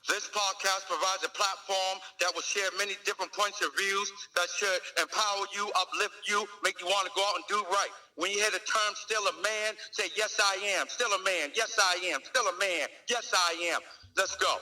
This podcast provides a platform that will share many different points of views that should empower you, uplift you, make you want to go out and do right. When you hear the term still a man, say, yes, I am. Still a man. Yes, I am. Still a man. Yes, I am. Let's go.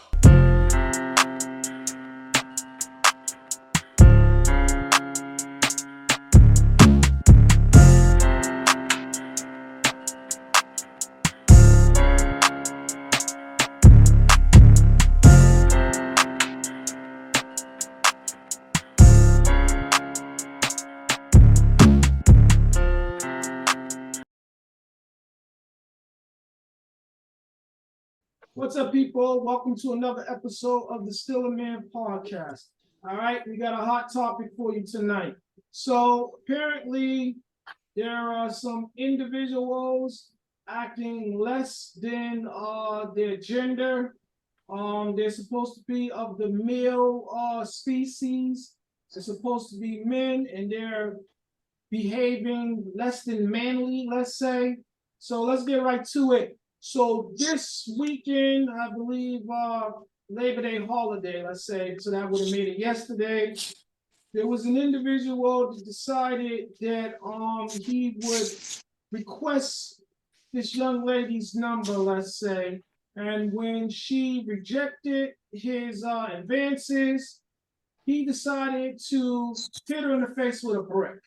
What's up, people? Welcome to another episode of the Still a Man podcast. All right, we got a hot topic for you tonight. So apparently there are some individuals acting less than their gender. They're supposed to be of the male species. They're supposed to be men, and they're behaving less than manly, let's say. So let's get right to it. So this weekend, I believe Labor Day holiday, let's say, so that would have made it yesterday. There was an individual that decided that he would request this young lady's number, let's say, and when she rejected his advances, he decided to hit her in the face with a brick.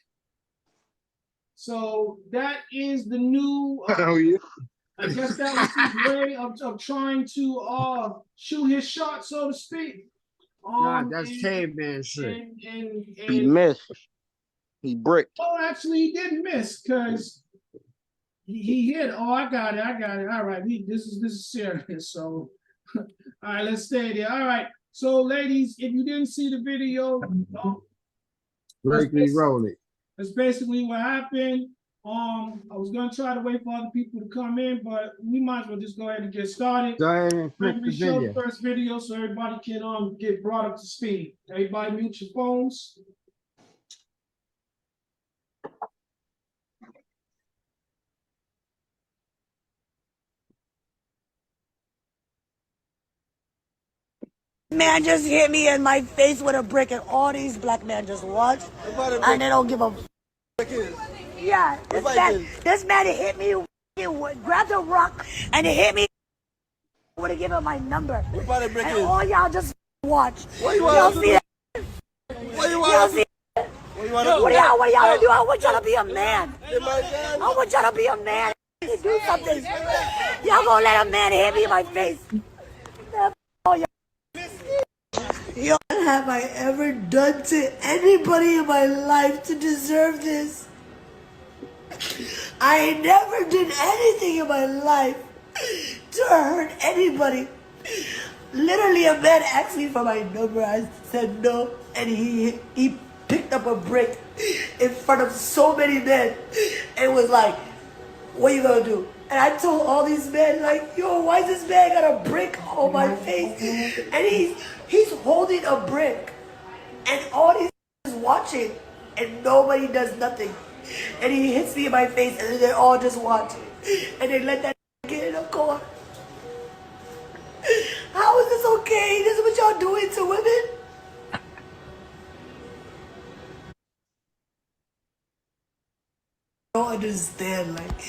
So that is the new. I guess that was his way of trying to shoot his shot, so to speak. That's caveman shit. He missed. He bricked. Oh, actually, he didn't miss because he hit. Oh, I got it. All right, this is serious. So, all right, let's stay there. All right. So, ladies, if you didn't see the video, that's basically what happened. I was gonna try to wait for other people to come in, but we might as well just go ahead and get started. Go ahead and click the show video. The first video so everybody can get brought up to speed. Everybody mute your phones. Man just hit me in my face with a brick, and all these black men just watch, and they don't give a yeah, this man hit me, grabbed a rock, and he hit me. I would have given him my number. And all y'all just watch. Y'all see that? Y'all see that? What y'all gonna do? I want y'all to be a man. I want y'all to be a man. Do something. Y'all gonna let a man hit me in my face? Yo, what have I ever done to anybody in my life to deserve this? I never did anything in my life to hurt anybody. Literally, a man asked me for my number. I said no, and he picked up a brick in front of so many men and was like, "What you gonna do?" And I told all these men, like, "Yo, why is this man got a brick on my face?" And he's holding a brick, and all these is watching, and nobody does nothing. And he hits me in my face, and they're all just watching. And they let that get in the car. How is this okay? This is what y'all doing to women? I don't understand. Like,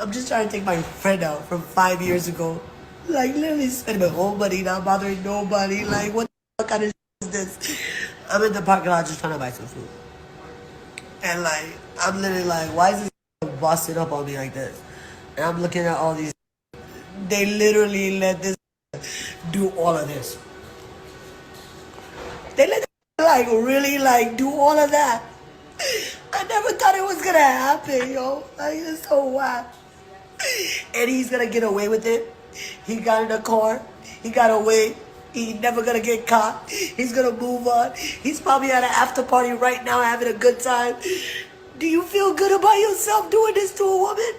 I'm just trying to take my friend out from 5 years ago. Like, literally spending my whole money, not bothering nobody. Like, what the kind of shit is this? I'm in the parking lot just trying to buy some food. And like, I'm literally like, why is this busting up on me like this? And I'm looking at all these. They literally let this do all of this. They let like really like do all of that. I never thought it was gonna happen, yo. Like, it's so whack. And he's gonna get away with it. He got in the car. He got away. He never gonna get caught. He's gonna move on. He's probably at an after party right now having a good time. Do you feel good about yourself doing this to a woman?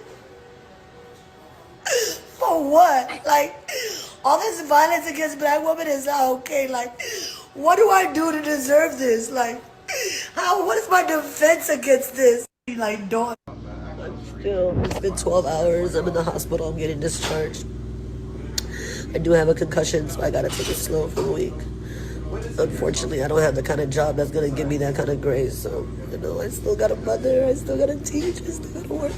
For what? Like, all this violence against black women is not okay. Like, what do I do to deserve this? Like, what is my defense against this? Like, don't. Still, it's been 12 hours. I'm in the hospital. I'm getting discharged. I do have a concussion, so I gotta take it slow for a week. Unfortunately, I don't have the kind of job that's gonna give me that kind of grace. So, I still gotta mother, I still gotta teach, I still gotta work.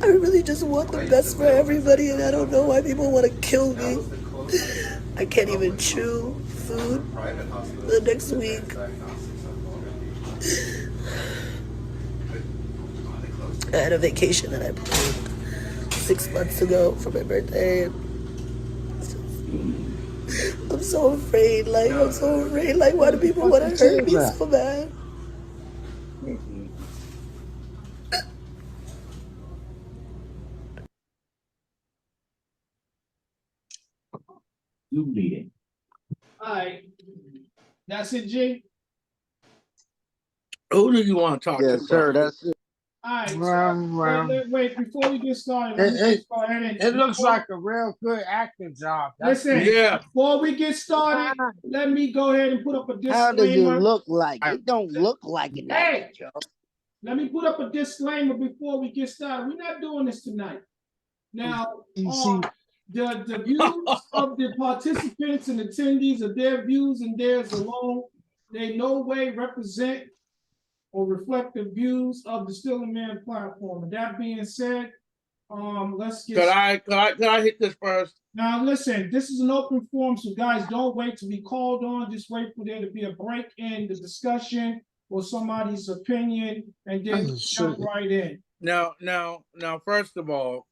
I really just want the best for everybody, and I don't know why people want to kill me. I can't even chew food the next week. I had a vacation that I planned 6 months ago for my birthday. I'm so afraid, why do people want to hurt me so bad? All right. That's it, G? Who do you want to talk to? Yes, sir. That's it. All right. Well, Wait, before we get started, let me just go ahead and... It looks like a real good acting job. Listen, before we get started, let me go ahead and put up a disclaimer. How does it look like? It don't look like an acting job. Let me put up a disclaimer before we get started. We're not doing this tonight. Now, the views of the participants and attendees are their views and theirs alone. They no way represent or reflect the views of the Still a Man platform. And that being said, let's get. Could I hit this first? Now, listen, this is an open forum, so guys, don't wait to be called on. Just wait for there to be a break in the discussion or somebody's opinion, and then jump right in. Now, first of all,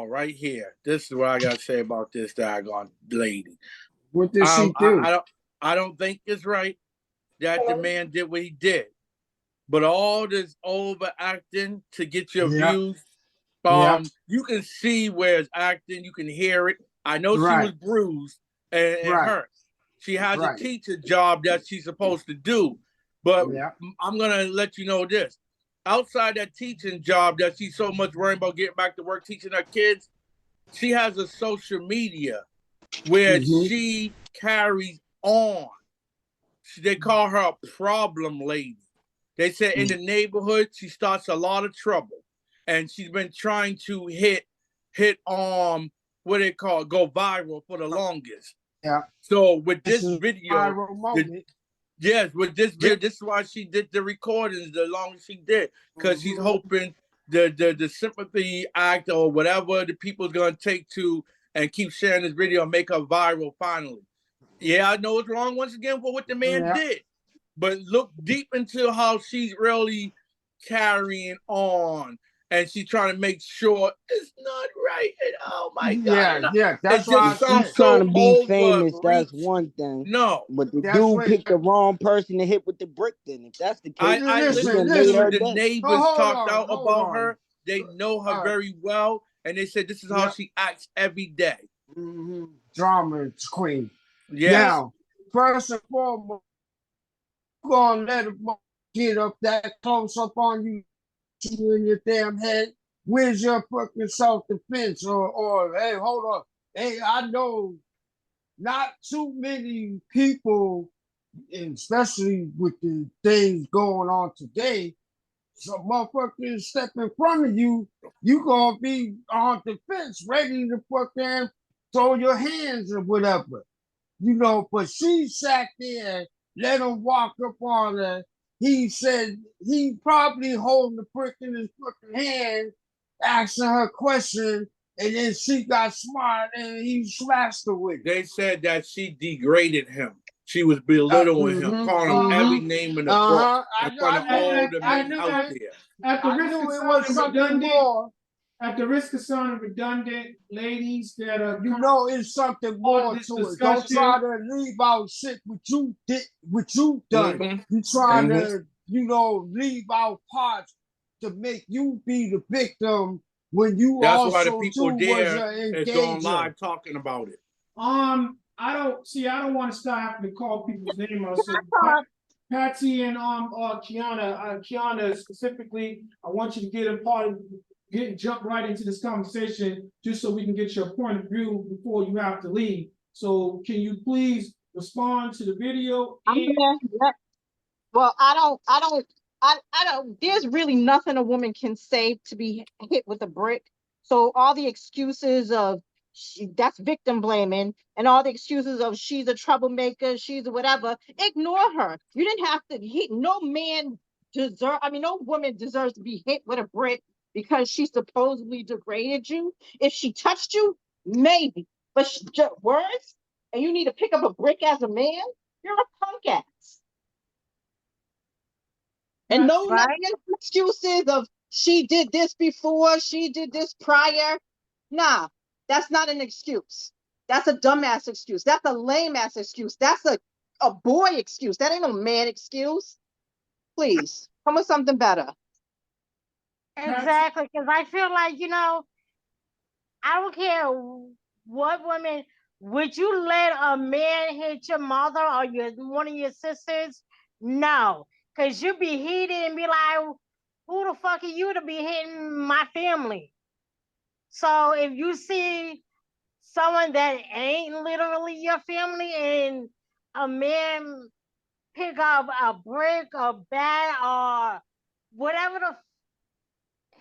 right here, this is what I gotta say about this daggone lady. What did she do? I don't think it's right that the man did what he did. But all this overacting to get your views, you can see where it's acting. You can hear it. I know she was bruised and hurt. She has a teacher job that she's supposed to do. But I'm going to let you know this. Outside that teaching job that she's so much worried about getting back to work, teaching her kids, she has a social media where she carries on. They call her a problem lady. They said in the neighborhood, she starts a lot of trouble. And she's been trying to hit what they call go viral for the longest. Yeah. So with this video, this is why she did the recordings the longest she did. Because she's hoping the sympathy act or whatever the people's gonna take to and keep sharing this video and make her viral finally. Yeah, I know it's wrong once again for what the man did. But look deep into how she's really carrying on. And she's trying to make sure it's not right. And oh my God. Yeah, that's why she's trying to be famous. That's one thing. No. But the dude picked the wrong person to hit with the brick then. If that's the case, listen, the neighbors talked out about her. They know her very well. And they said this is how she acts every day. Drama queen. Yes. Now, first and foremost, gonna let a get up that close up on you in your damn head. Where's your fucking self-defense? Or hey, hold on. Hey, I know not too many people, and especially with the things going on today, some motherfuckers step in front of you, you gonna be on defense, ready to fucking throw your hands or whatever. But she sat there, let him walk up on her. He said he probably holding the brick in his fucking hand, asking her question, and then she got smart and he slashed her with it. They said that she degraded him. She was belittling him, calling him every name in the book in front of all the men out there. At the risk of sounding redundant, ladies that are it's something more to it. Don't try to leave out shit what you did, what you done. You trying to, leave out parts to make you be the victim when you also why the people there is going live talking about it. I don't want to start having to call people's name out. So Patsy and Kiana specifically, I want you to jump right into this conversation just so we can get your point of view before you have to leave. So can you please respond to the video? Well, I don't, there's really nothing a woman can say to be hit with a brick. So all the excuses of that's victim blaming, and all the excuses of she's a troublemaker, she's a whatever, ignore her. You didn't have to hit. No man no woman deserves to be hit with a brick because she supposedly degraded you. If she touched you, maybe, but words, and you need to pick up a brick as a man. You're a punk ass. And no, not Right? excuses of she did this before, she did this prior. Nah, that's not an excuse. That's a dumbass excuse. That's a lame ass excuse. That's a boy excuse. That ain't no man excuse. Please come with something better. Patsy, Exactly. Because I feel like, I don't care what woman, would you let a man hit your mother or one of your sisters? No. Because you be heated and be like, who the fuck are you to be hitting my family? So if you see someone that ain't literally your family and a man pick up a brick or bat or whatever the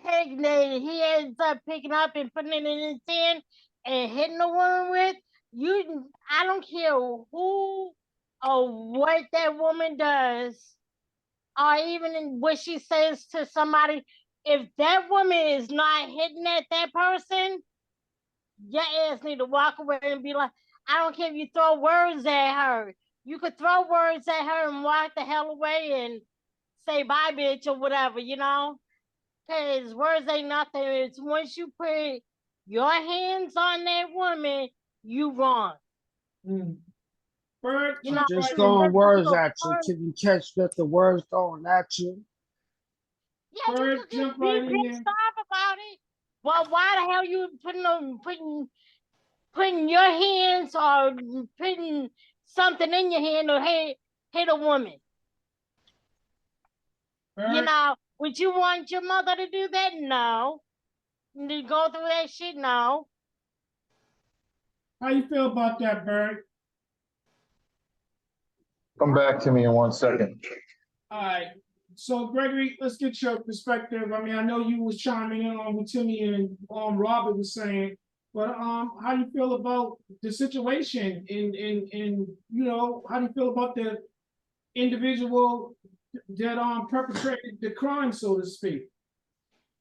heck that he ends up picking up and putting it in his hand and hitting the woman with, I don't care who or what that woman does, or even what she says to somebody, if that woman is not hitting at that person, your ass need to walk away and be like, I don't care if you throw words at her. You could throw words at her and walk the hell away and say bye, bitch, or whatever, Because words ain't nothing. It's once you put your hands on that woman, you wrong. Bird, You jump know, Just right and in. throwing just like words a at you. word, Can you catch that the words thrown at you? yeah, you Bird, could jump just be right in there. pissed off about it. Well, why the hell you putting your hands or putting something in your hand to hit a woman? Bird, Would you want your mother to do that? No. To go through that shit? No. how you feel about that, Bird? Come back to me in 1 second. All right. So Gregory, let's get your perspective. I mean, I know you was chiming in on what Timmy and Robert was saying, but how do you feel about the situation and how do you feel about the individual that perpetrated the crime, so to speak?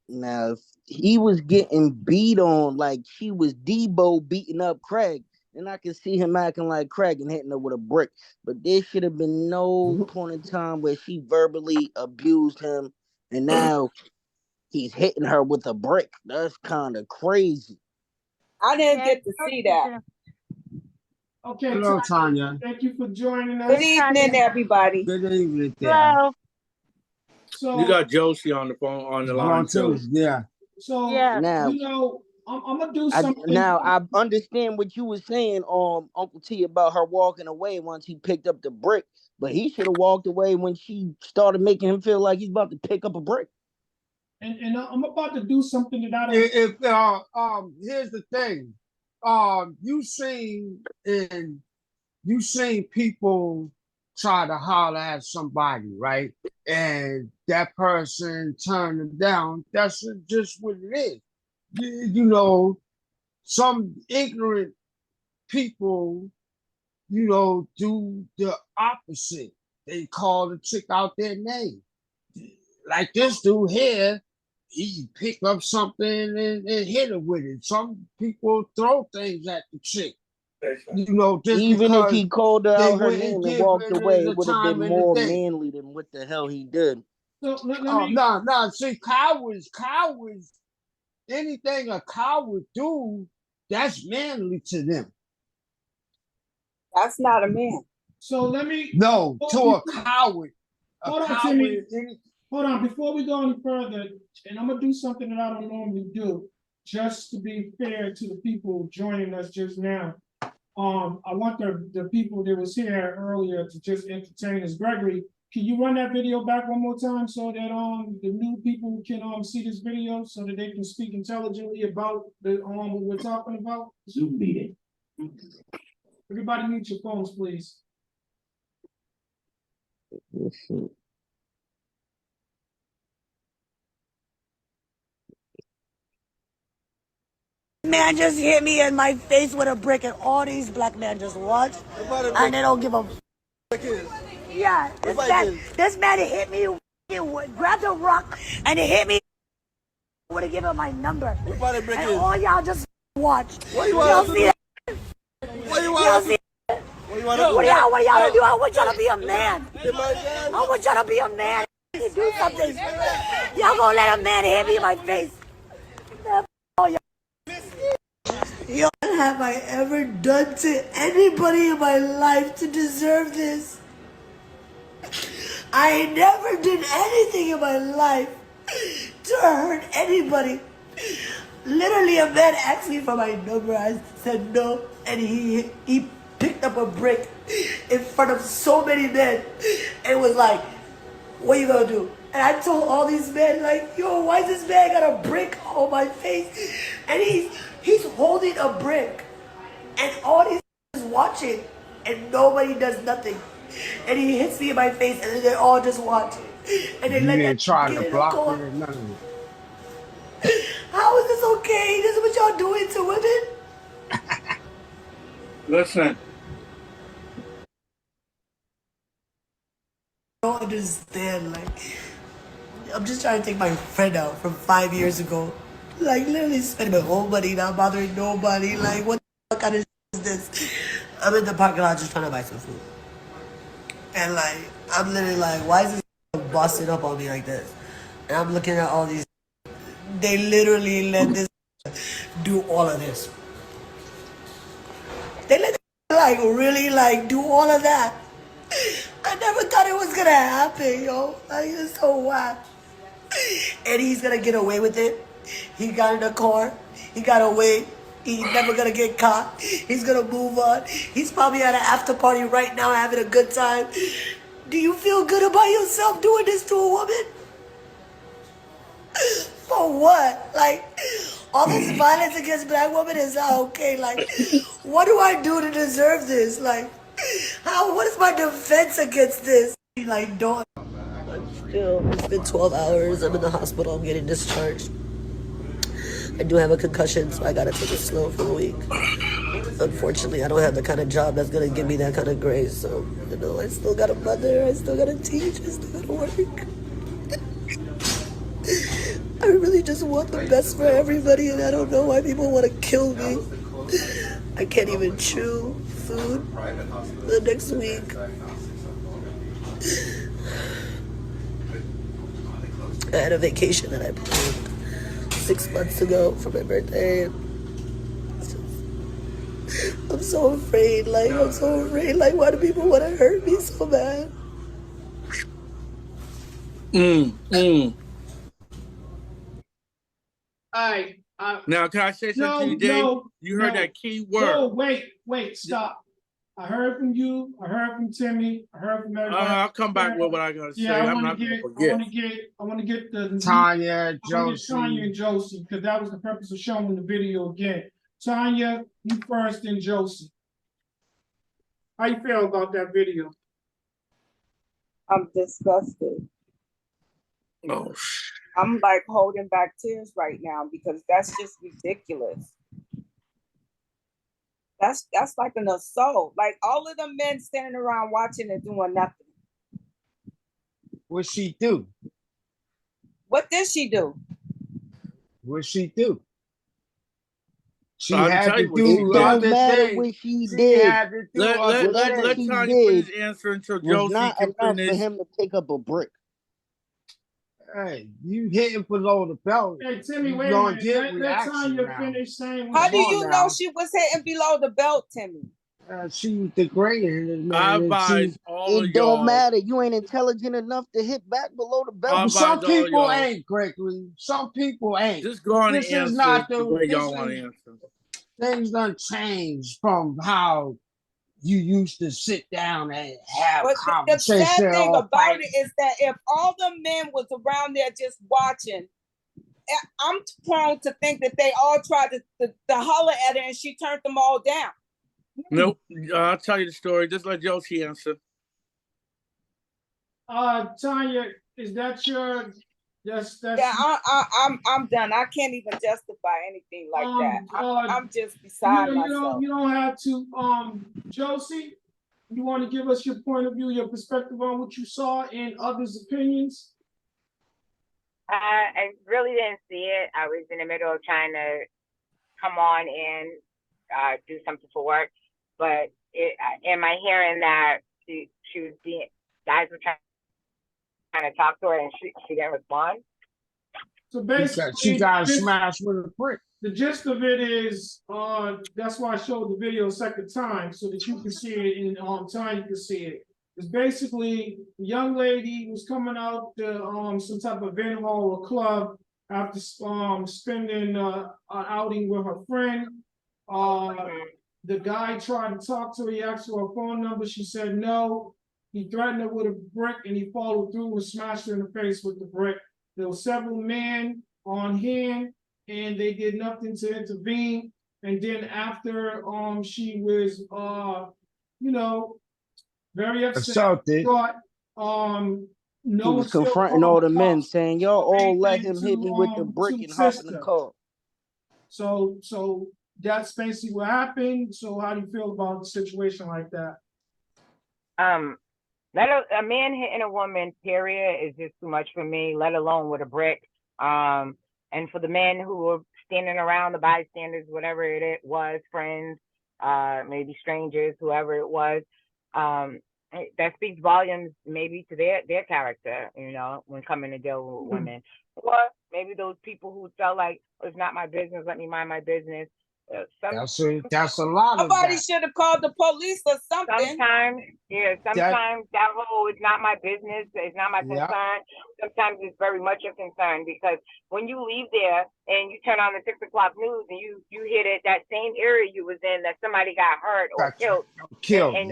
Now, if he was getting beat on like she was Debo beating up Craig, then I can see him acting like Craig and hitting her with a brick. But there should have been no point in time where she verbally abused him, and now he's hitting her with a brick. That's kind of crazy. I didn't Yeah, get to see that. Okay, Hello, Tanya. thank you for joining Good us. evening, everybody. Good evening there. hello. So You got Josie on the phone on the line Going too. too. Yeah. so Yeah. Now, I'm gonna do something. I understand what you were saying, Uncle T, about her walking away once he picked up the brick, but he should have walked away when she started making him feel like he's about to pick up a brick. And I'm about to do something that I don't. If here's the thing. You seen people try to holler at somebody, right? And that person turned them down. That's just what it is. Some ignorant people, do the opposite. They call the chick out their name. Like this dude here, he picked up something and hit her with it. Some people throw things at the chick, just Even if because he called her they out her wouldn't name and give walked it away, the it would have been time of the more day. manly than what the hell he did. So let Oh me. no. See, cowards, anything a coward do, that's manly to them. That's not a man. So let me. No, to a before- coward. Hold on, Timmy. Hold on. Before we go any further, and I'm gonna do something that I don't normally do, just to be fair to the people joining us just now. I want the people that was here earlier to just entertain us. Gregory, can you run that video back one more time so that the new people can see this video so that they can speak intelligently about the what we're talking about? Zoom meeting. Everybody mute your phones, please. Man just hit me in my face with a brick, and all these black men just watch, and they don't give a. Yeah, this man hit me, grabbed a rock, and he hit me. Would have given my number, and all y'all just watch. Y'all see that? Y'all see? What do y'all do? I want y'all to be a man. I want y'all to be a man. Do something. Y'all gonna let a man hit me in my face? Yo, what have I ever done to anybody in my life to deserve this? I never did anything in my life to hurt anybody. Literally, a man asked me for my number. I said no, and he picked up a brick in front of so many men and was like, "What you gonna do?" And I told all these men, like, "Yo, why is this man got a brick on my face?" And he's holding a brick, and all these is watching, and nobody does nothing. And he hits me in my face, and then they all just watch, and they You let ain't that trying get to in the block it car. or none of it. How is this okay? This is what y'all doing to women? Listen. I don't understand. Like, I'm just trying to take my friend out from 5 years ago. Like, literally spending my whole money, not bothering nobody. Like, what the fuck kind of is this? I'm in the parking lot just trying to buy some food. And, like, I'm literally like, why is this busting up on me like this? And I'm looking at all these. They literally let this do all of this. They let like really like do all of that. I never thought it was gonna happen, yo. Like, it's so whack. And he's gonna get away with it. He got in the car. He got away. He's never gonna get caught. He's gonna move on. He's probably at an after party right now having a good time. Do you feel good about yourself doing this to a woman? For what? Like, all this violence against black women is not okay. Like, what do I do to deserve this? Like, what is my defense against this? Like, don't. Still, it's been 12 hours. I'm in the hospital. I'm getting discharged. I do have a concussion, so I gotta take it slow for a week. Unfortunately, I don't have the kind of job that's gonna give me that kind of grace. So, I still got a mother. I still gotta teach. I still gotta work. I really just want the best for everybody, and I don't know why people want to kill me. I can't even chew food the next week. I had a vacation that I planned 6 months ago for my birthday. I'm so afraid, why do people want to hurt me so bad? All right. Now, can I say something to you, Dave? You heard that key word. No, wait, stop. I heard from you. I heard from Timmy. I heard from everybody. I'll come back with what I gotta say. Yeah, I I'm want not to gonna get. forget. I want to get the Tanya, Josie. Tanya and Josie, because that was the purpose of showing the video again. Tanya, you first, and Josie. How you feel about that video? I'm disgusted. Oh, I'm like holding back tears right now because that's just ridiculous. That's like an assault. Like all of the men standing around watching and doing nothing. What'd she do? What did she do? What'd she do? She I'll had tell to you what she do did. other matter things. what she She did. had to do Let other let things. Tanya did finish answering until was Josie not can enough finish. for him to take up a brick. Hey, you hitting below the belt. Hey, Timmy, You wait a gonna minute. get Let reaction Tanya now. finish saying How what do Come on you know now. she was hitting below the belt, Timmy? She was degrading this man. I and advise all of It don't y'all. matter. You ain't intelligent enough to hit back below the belt. Some advise all people y'all. ain't, Gregory. Some people ain't. Just go on and This is answer not the the way this y'all want to is answer. things done changed from how you used to sit down and have But the conversation sad thing or about fight. it is that if all the men was around there just watching, I'm prone to think that they all tried to holler at her and she turned them all down. Nope. I'll tell you the story. Just let Josie answer. Tanya, is that your That's Yeah, I'm done. I can't even justify anything like that. I'm just beside myself. You don't have to. Josie, you want to give us your point of view, your perspective on what you saw and others' opinions? I really didn't see it. I was in the middle of trying to come on and do something for work, but am I hearing that she was being, guys were trying to talk to her and she didn't respond? So basically, she got smashed with a brick. The gist of it is, that's why I showed the video a second time so that you can see it in time. You can see it. It's basically the young lady was coming out to some type of event hall or club after spending an outing with her friend. The guy tried to talk to her. He asked for her phone number. She said no. He threatened her with a brick and he followed through and smashed her in the face with the brick. There were several men on hand and they did nothing to intervene. And then after she was very upset, thought he was confronting all the men, saying, "Y'all all let him hit me with the brick and hop in the car." So that's basically what happened. So how do you feel about a situation like that? A man hitting a woman, period, is just too much for me, let alone with a brick. And for the men who were standing around, the bystanders, whatever it was, friends, maybe strangers, whoever it was, that speaks volumes maybe to their character, when coming to deal with women. Or maybe those people who felt like, oh, it's not my business, let me mind my business. That's a lot of Somebody should have called the police or something. Sometimes that whole "it's not my business, it's not my concern." Sometimes it's very much a concern, because when you leave there and you turn on the 6 o'clock news and you hear that same area you was in, that somebody got hurt or killed, and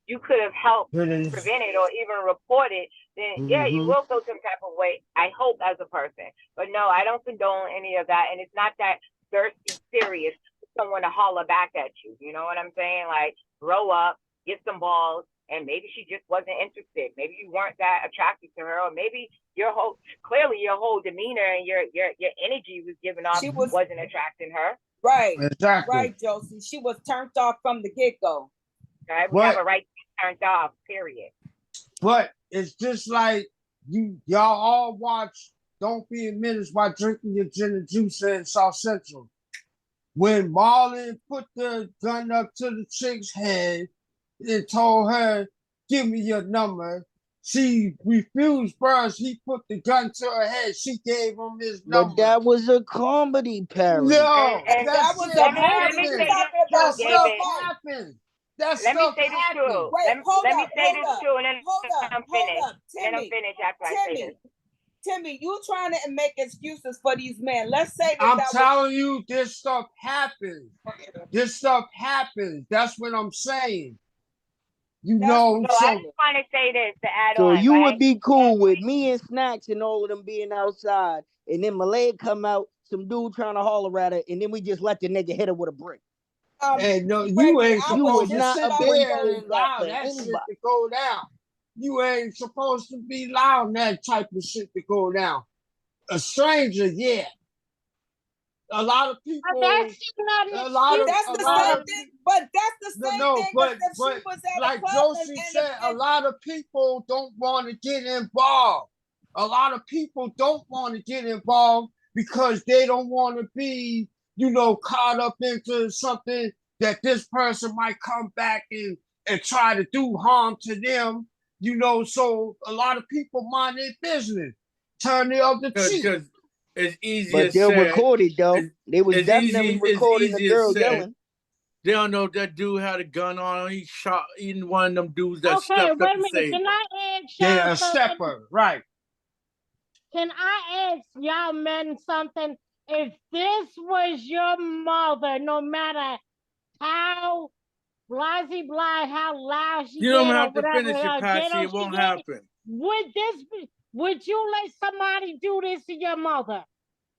you could have helped prevent it or even report it, then you will feel some type of way, I hope, as a person. But no, I don't condone any of that, and it's not that thirsty, serious someone to holler back at you. You know what I'm saying? Like, grow up, get some balls, and maybe she just wasn't interested. Maybe you weren't that attracted to her, or maybe your whole demeanor and your energy was giving off wasn't attracting her. Right. Exactly. Right, Josie. She was turned off from the get-go. Okay? We have a right to be turned off, period. But it's just like y'all all watch Don't Be a Menace by drinking your gin and juice in South Central. When Marlon put the gun up to the chick's head and told her, "Give me your number," she refused first. He put the gun to her head. She gave him his number. But that was a comedy parody. No, and that was a movie. That stuff happened. That Let me stuff say this happened. too. Wait, let me say this too, and then I'm finished. Timmy, and I'm finished after I say this. Timmy, you trying to make excuses for these men. Let's say that I'm telling you, this stuff happens. This stuff happens. That's what I'm saying. So I just want to say this to add so on. So you right? would be cool with me and Snacks and all of them being outside, and then Malay come out, some dude trying to holler at her, and then we just let the nigga hit her with a brick. Hey, no, you ain't supposed to sit there and allow that anybody. shit to go down. You ain't supposed to be allowing that type of shit to go down. A stranger, yeah. A lot of people. That's the same thing. But that's the same thing. But if she was at like a club Josie said, a lot of people don't want to get involved. A lot of people don't want to get involved because they don't want to be, caught up into something that this person might come back and try to do harm to them. So a lot of people mind their business, turn the other cheek. It's easy. But they're recorded though. They was definitely recording the girl yelling. They don't know if that dude had a gun on him. He shot even one of them dudes that stepped up wait a and minute. saved Can him. I ask y'all a something? stepper, right? Can I ask y'all men something? If this was your mother, no matter how blasey blah, how loud she You don't get or have to whatever, finish it, Patsy. It won't happen. Would you let somebody do this to your mother?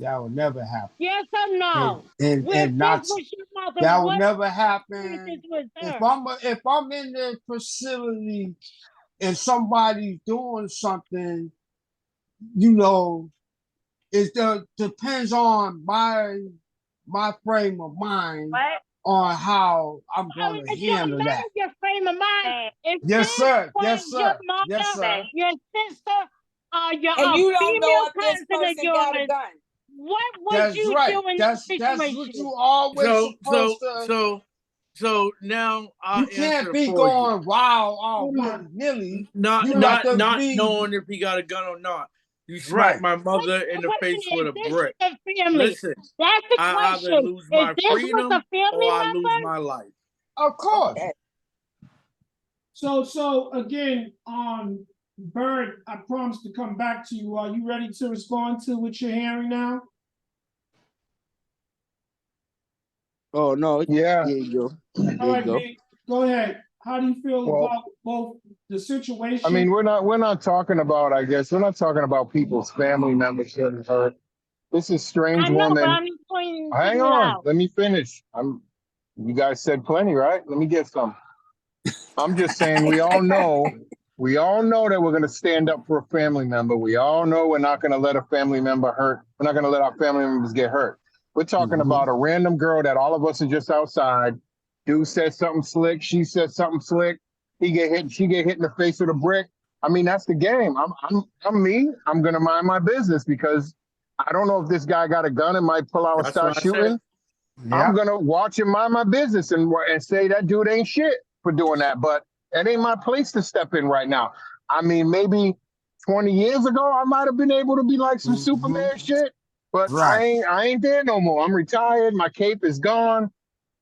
That would never happen. Yes or no? And not, this was your mother, that would never happen. If I'm in the facility and somebody's doing something you know, it depends on my frame of mind What? on how I'm Oh, gonna it shouldn't handle that. matter your frame of mind. If Yes, this sir. Yes, was your sir. Yes, mother, sir. your sister, your And you don't know female if this cousin of person got a yours, gun. what would That's you right. do in that That's what situation? you always So supposed to. now I'll You can't answer be for you. going wild all Hold on. willy-nilly. Not You got not to not be knowing if he got a gun or not. You smack right. my mother The in the question face with a is, this brick. is a family. Listen, That's the I either question. lose If my this was a freedom family or I lose member, my life. Of course. Okay. So again, Bird, I promise to come back to you. Are you ready to respond to what you're hearing now? Oh no, Yeah. there you go. All There you right, go. B, go ahead. How do you feel Well, about both the I situation? mean, we're not talking about, I guess, we're not talking about people's family members getting hurt. This is I strange know, but woman. I'm just pointing Hang it on, out. let me finish. You guys said plenty, right? Let me get some. I'm just saying we all know that we're going to stand up for a family member. We all know we're not going to let a family member hurt. We're not going to let our family members get hurt. We're talking about a random girl that all of us are just outside. Dude said something slick. She said something slick. He get hit. She get hit in the face with a brick. I mean, that's the game. I'm me. I'm going to mind my business because I don't know if this guy got a gun and might pull out and That's start what I said. shooting. I'm gonna watch and mind my business and say that dude ain't shit for doing that. But it ain't my place to step in right now. I mean, maybe 20 years ago, I might have been able to be like some Superman shit, but Right. I ain't there no more. I'm retired. My cape is gone.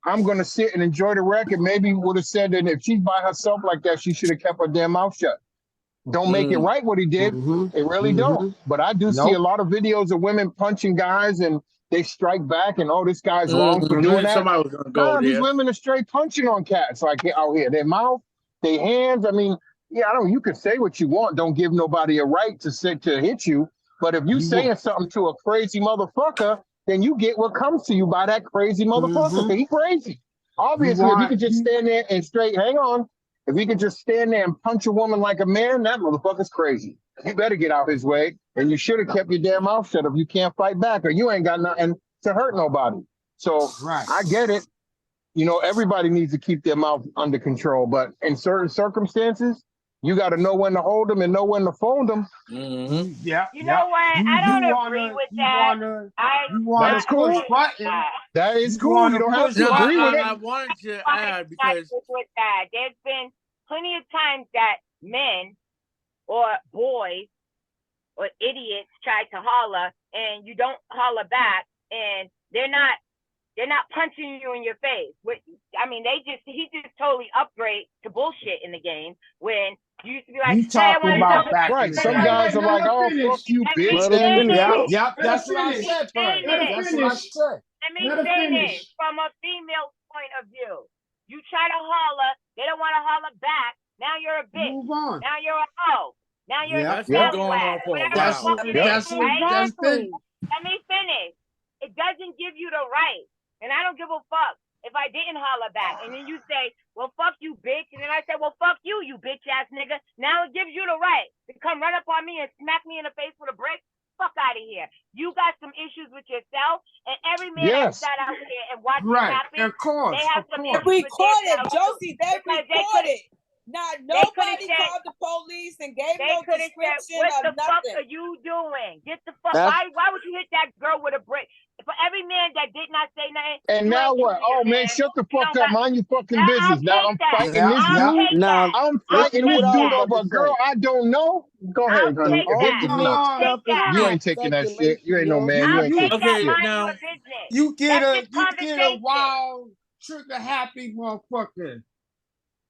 I'm gonna sit and enjoy the record. Maybe would have said that if she's by herself like that, she should have kept her damn mouth shut. Don't make it right what he did. It really don't. But I do see a Nope. lot of videos of women punching guys and they strike back and oh, this guy's wrong for doing Knew that. somebody was gonna go Nah, these there. women are straight punching on cats like out here. Their mouth, their hands. I mean, yeah, I don't. You can say what you want. Don't give nobody a right to say to hit you. But if you saying something to a crazy motherfucker, then you get what comes to you by that crazy motherfucker. 'Cause he crazy. You Obviously, if he want could just stand there and straight, hang on. If he could just stand there and punch a woman like a man, that motherfucker's crazy. You better get out his way. And you should have kept your damn mouth shut if you can't fight back or you ain't got nothing to hurt nobody. So right. I get it. You know, everybody needs to keep their mouth under control, but in certain circumstances, you got to know when to hold them and know when to fold them. Mm-hmm. Yeah. You know what? I don't agree with that. You wanna That's push cool. button. That is You cool. You wanna don't have push to Now, agree with button. it. I wanted to I add side because with that. There's been plenty of times that men or boys or idiots try to holler and you don't holler back and they're not punching you in your face. I mean, he just totally upgrade to bullshit in the game when you used to be like, You hey, I talking want to about know. back in Right. the Wait, Some day. wait, guys wait. are Let like, her oh, fuck finish. you, Let me bitch. Let him Stand finish. finish. Yep, still. yep, Let her that's what I finish. said, Bird. Let her That's what I finish. said. Let me Let her say finish. this from a female point of view. You try to holler, they don't want to holler back. Now you're a bitch. Move on. Now you're a hoe. Now you're a Yep, that's been yep. going scallywag. on for a Whatever the That's while. fuck what it is, that's what right? that's Exactly. been. Let me finish. It doesn't give you the right. And I don't give a fuck if I didn't holler back. And then you say, well, fuck you, bitch. And then I say, well, fuck you, you bitch ass nigga. Now it gives you the right to come run up on me and smack me in the face with a brick. Fuck out of here. You got some issues with yourself. And every man that Yes. sat out here and watched it Right. happen, Of course. they have Of some course. issues with their Recorded, self too. Josie. They Because recorded. Not they could have nobody said, called the police and gave they no could have said, description what of the fuck nothing. are you doing? Get the fuck, That's why would you hit that girl with a brick? For every man that did not say nothing, And you now ain't what? truly a Oh, man, man. shut the You fuck don't up. got, Mind your fucking business. I'll Now take I'm that. fighting Yep, this I'll yep. dude. take now. that. I'm I'll fighting Listen to this what take I was dude that. about over to a girl say. I don't know. Go I'll ahead, honey. take Hit that. me. Hold Mixing I'll on. take stuff is that. You not ain't taking that shit. You speculation. ain't You no know what I'm man. You I'll ain't saying? take taking that. Okay, shit. Mind your now business. You get That's a just you get a conversation. wild trigger happy motherfucker.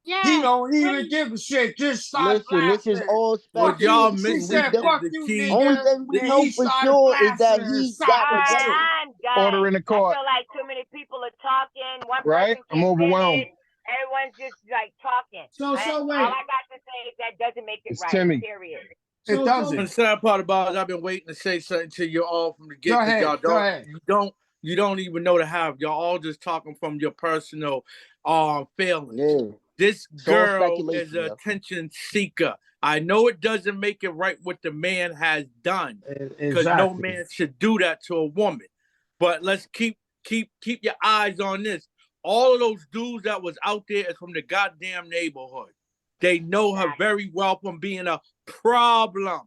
He Yes. don't even give a shit. Just start Listen, this is laughing. all what Fuck y'all you. She speculation. We missing said, don't. is fuck the you, key. Only nigga. thing we And The, know he for started sure is that blasting and he shot got All the the right, shit. gun. I'm Order done. in the I court, feel like too many people are talking. One right? person I'm can't overwhelmed. finish. Everyone's just like talking. So All wait. I got to say is that doesn't make it It's right. Timmy. Period. It the doesn't. sad part about it is I've been waiting to say something to you all from the Go get because ahead. Go ahead. you don't even know the half. Y'all all just talking from your personal feelings. Yeah. This It's all girl is speculation, an yo. attention seeker. I know it doesn't make it right what the man has done, because no Exactly. man should do that to a woman. But let's keep your eyes on this. All of those dudes that was out there is from the goddamn neighborhood. They know her very well from being a problem.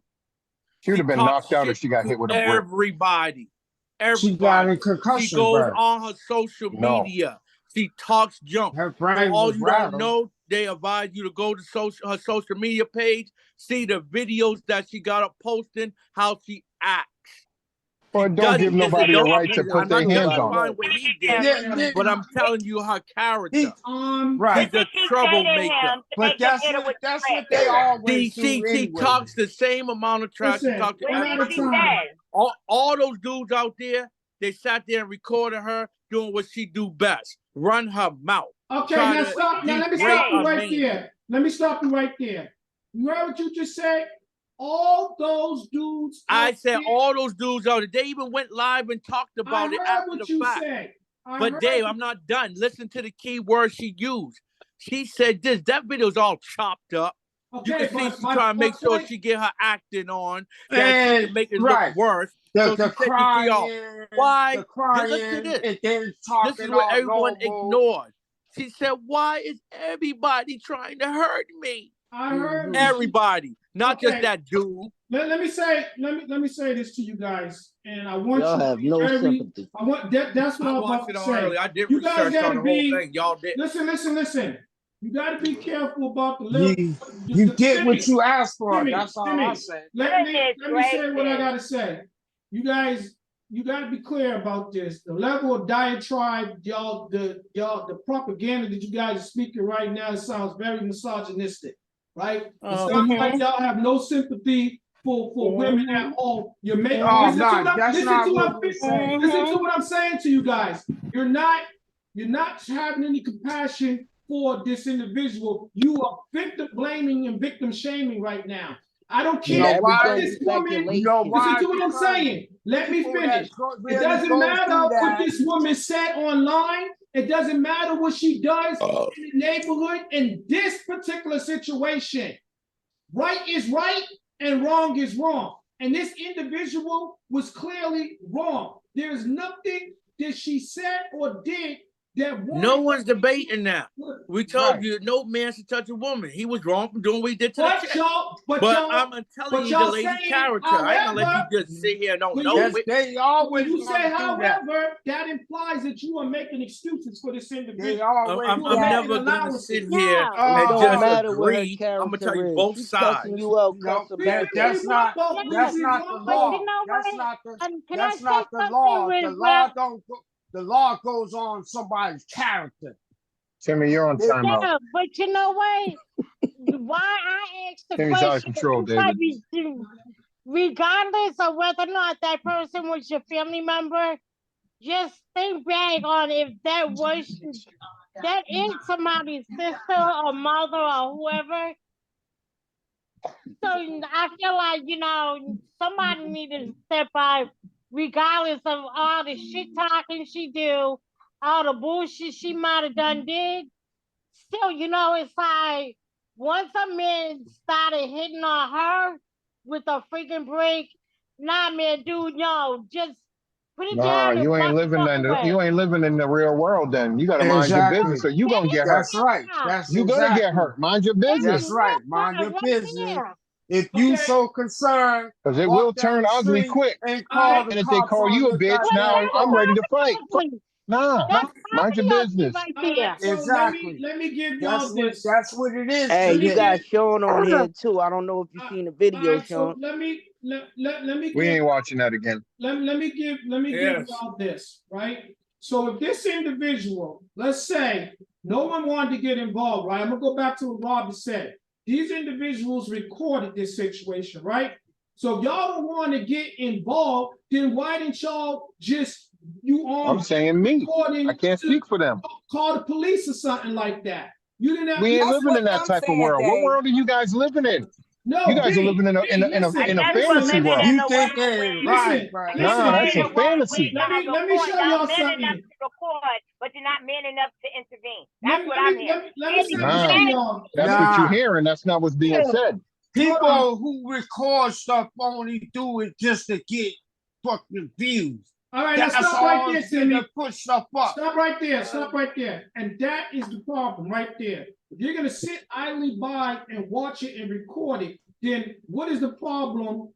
She would have been talks knocked out if shit she got to hit with a brick. everybody. She got a Everybody. She concussion, goes bro. on her social No. media. She talks junk. Her For brain all was you don't rattled. know, they advise you to go to her social media page, see the videos that she got up posting, how she acts. Well, don't give nobody a right to put I'm not their hands on justifying her. what he did, Yeah, but I'm telling you her character. right. She's a troublemaker. But that's what they always do She anyway. talks the same amount of trash she talks to everybody. All those dudes out there, they sat there and recorded her doing what she do best. Run her mouth. Okay, now stop. Now let me stop you right there. Let me stop you right there. You heard what you just said? All those dudes. I said all those dudes out there. They even went live and talked about it after the fact. But Dave, I'm not done. Listen to the key words she used. She said this. That video's all chopped up. You can see she's trying to make sure she get her acting on, that she can make it look worse. So she said to y'all, why? Listen to this. This is what everyone ignored. She said, why is everybody trying to hurt me? I heard everybody, not just that dude. Let me say this to you guys, and I want y'all you have to be no very, sympathy. I want that's what I was about to say. Early. I did you guys research on the whole be, thing. Y'all did. Listen. You got to be careful about the level. You get what you asked for. That's all I say. Let me say what I gotta say. You guys, you got to be clear about this. The level of diatribe, the propaganda that you guys are speaking right now sounds very misogynistic, right? It sounds like y'all have no sympathy for women at all. You're making listen to what I'm saying to you guys. You're not having any compassion for this individual. You are victim blaming and victim shaming right now. I don't care why this woman. listen to what I'm saying. Let me finish. It doesn't matter what this woman said online. It doesn't matter what she does in the neighborhood in this particular situation. Right is right and wrong is wrong. And this individual was clearly wrong. There's nothing that she said or did that no one's debating that. We told you no man should touch a woman. He was wrong for doing what he did to the chick. But I'm telling you the lady's character. I ain't gonna let you just sit here and don't know it. They always you say, however, that implies that you are making excuses for this individual. I'm never gonna sit here and just agree. I'm gonna tell you both sides. That's not the law. That's not the law. The law goes on somebody's character. Timmy, you're on timeout. Yeah, but you know what? Why I asked the Timmy's out of control, David. Regardless of whether or not that person was your family member, just think back on if that is somebody's sister or mother or whoever. So I feel like, somebody needed to step out, regardless of all the shit talking she do, all the bullshit she might have did. Still, it's like once a man started hitting on her with a freaking break, nah, man, dude, just put it down. You ain't living in the real world. Then you gotta mind your business, or you gonna get hurt. That's right. You're gonna get hurt. Mind your business. That's right. Mind your business. If you so concerned, because it will turn ugly quick. And if they call you a bitch, now I'm ready to fight. Nah, mind your business. Exactly. Let me give y'all this. That's what it is. Hey, you got Sean on here too. I don't know if you've seen the video, Sean. Let me. We ain't watching that again. Let me give y'all this, right? So if this individual, let's say, no one wanted to get involved, right? I'm gonna go back to what Robert said. These individuals recorded this situation, right? So if y'all don't want to get involved, then why didn't y'all just I'm saying me. I can't speak for them. Call the police or something like that. You didn't have. We ain't living in that type of world. What world are you guys living in? You No, guys are B, living in a B, listen, in a guess we're fantasy listen, living world. in You a think world that where right, listen, right. we're Nah, listen, that's living in a a world where fantasy. y'all let me record, show y'all y'all men enough something. to record, but you're not men enough to intervene. That's Let, what let I'm me hearing. let me say this Nah, to Men, y'all. that's what you're Nah. hearing. That's not what's being said. Hold on. People who record stuff only do it just to get fucking views. All right, now That's stop right all there, to Timmy. put stuff up. Stop right there. Stop right there. And that is the problem right there. If you're gonna sit idly by and watch it and record it, then what is the problem?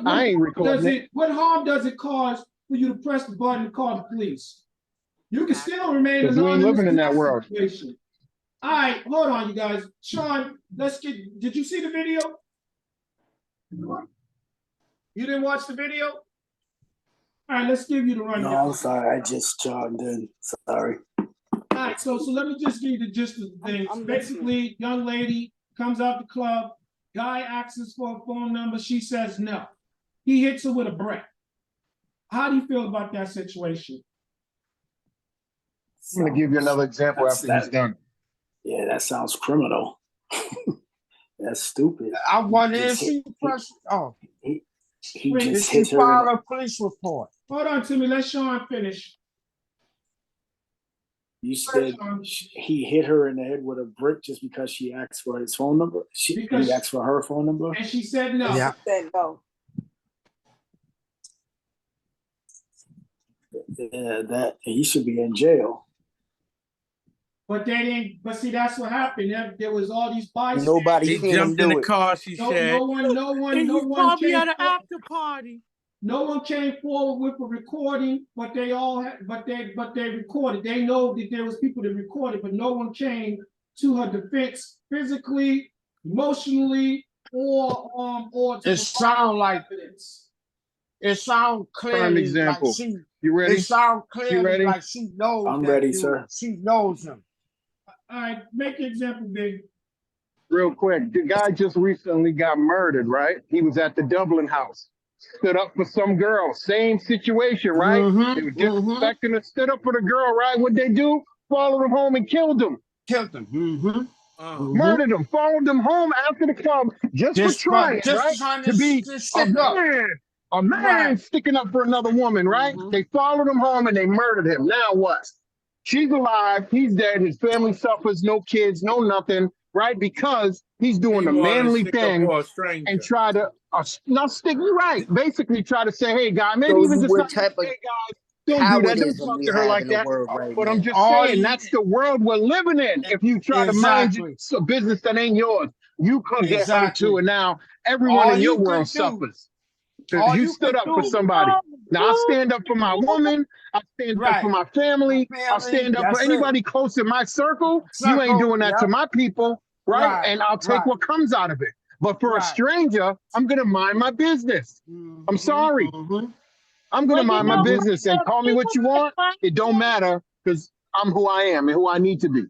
I ain't recording it. What harm does it cause for you to press the button and call the police? You can still remain Because we ain't anonymous living in that world. situation. All right, hold on, you guys. Sean, did you see the video? You didn't watch the video? All right, let's give you the rundown. No, I'm sorry. I just jogged in. Sorry. All right, so let me just give you the gist of the thing. Basically, young lady comes out the club, guy asks for a phone number, she says no. He hits her with a brick. How do you feel about that situation? I'm going to give you another example after he's done. Yeah, that sounds criminal. That's stupid. I wonder if she pressed. Oh, He if just she hit her. filed a police report. Hold on, Timmy. Let Sean finish. You said he hit her in the head with a brick just because she asked for his phone number? He asked for her phone number? And she said no. Yeah. Said no. That he should be in jail. But they didn't. But see, that's what happened. There was all these bystanders. Nobody He seen him jumped in do the it. car, she said. No one And he probably came at an forward. after party. No one came forward with a recording, but they all had, but they recorded. They know that there was people that recorded, but no one came to her defense physically, emotionally, or to It sound like evidence. it sound Prime clearly like example. she. You ready? It sound You clearly ready? like she knows. I'm that ready, dude. sir. She knows him. All right, make your example, big. Real quick. The guy just recently got murdered, right? He was at the Dublin house. Stood up for some girl. Same situation, right? They were disrespecting her. Stood up for the girl, right? What'd they do? Followed him home and killed him. Killed him. Murdered him. Followed him home after the club just for trying, right? trying To be a stick up. man. A man Right. sticking up for another woman, right? They followed him home and they murdered him. Now what? She's alive. He's dead. His family suffers. No kids, no nothing, right? Because he's doing the manly thing and try to not stick. You're right. Basically, try to say, "Hey, guy, maybe Show even you just what not type of hey guys, don't do that. Don't cowardism talk we to her have like in the that." world right But I'm now. just All saying you- that's the world we're living in. If you try to mind a business that ain't yours, you could get hurt too. And now everyone All in your you world could do- suffers. Because all you you stood could up for do- somebody. Now I stand up for my woman. I stand up for my family. I stand up for that's anybody close in my circle. You ain't doing that to my people, right? And I'll take what comes out of it. But for a stranger, I'm gonna mind my business. I'm sorry. I'm gonna mind my business and call me what you want. It don't matter because I'm who I am and who I need to be.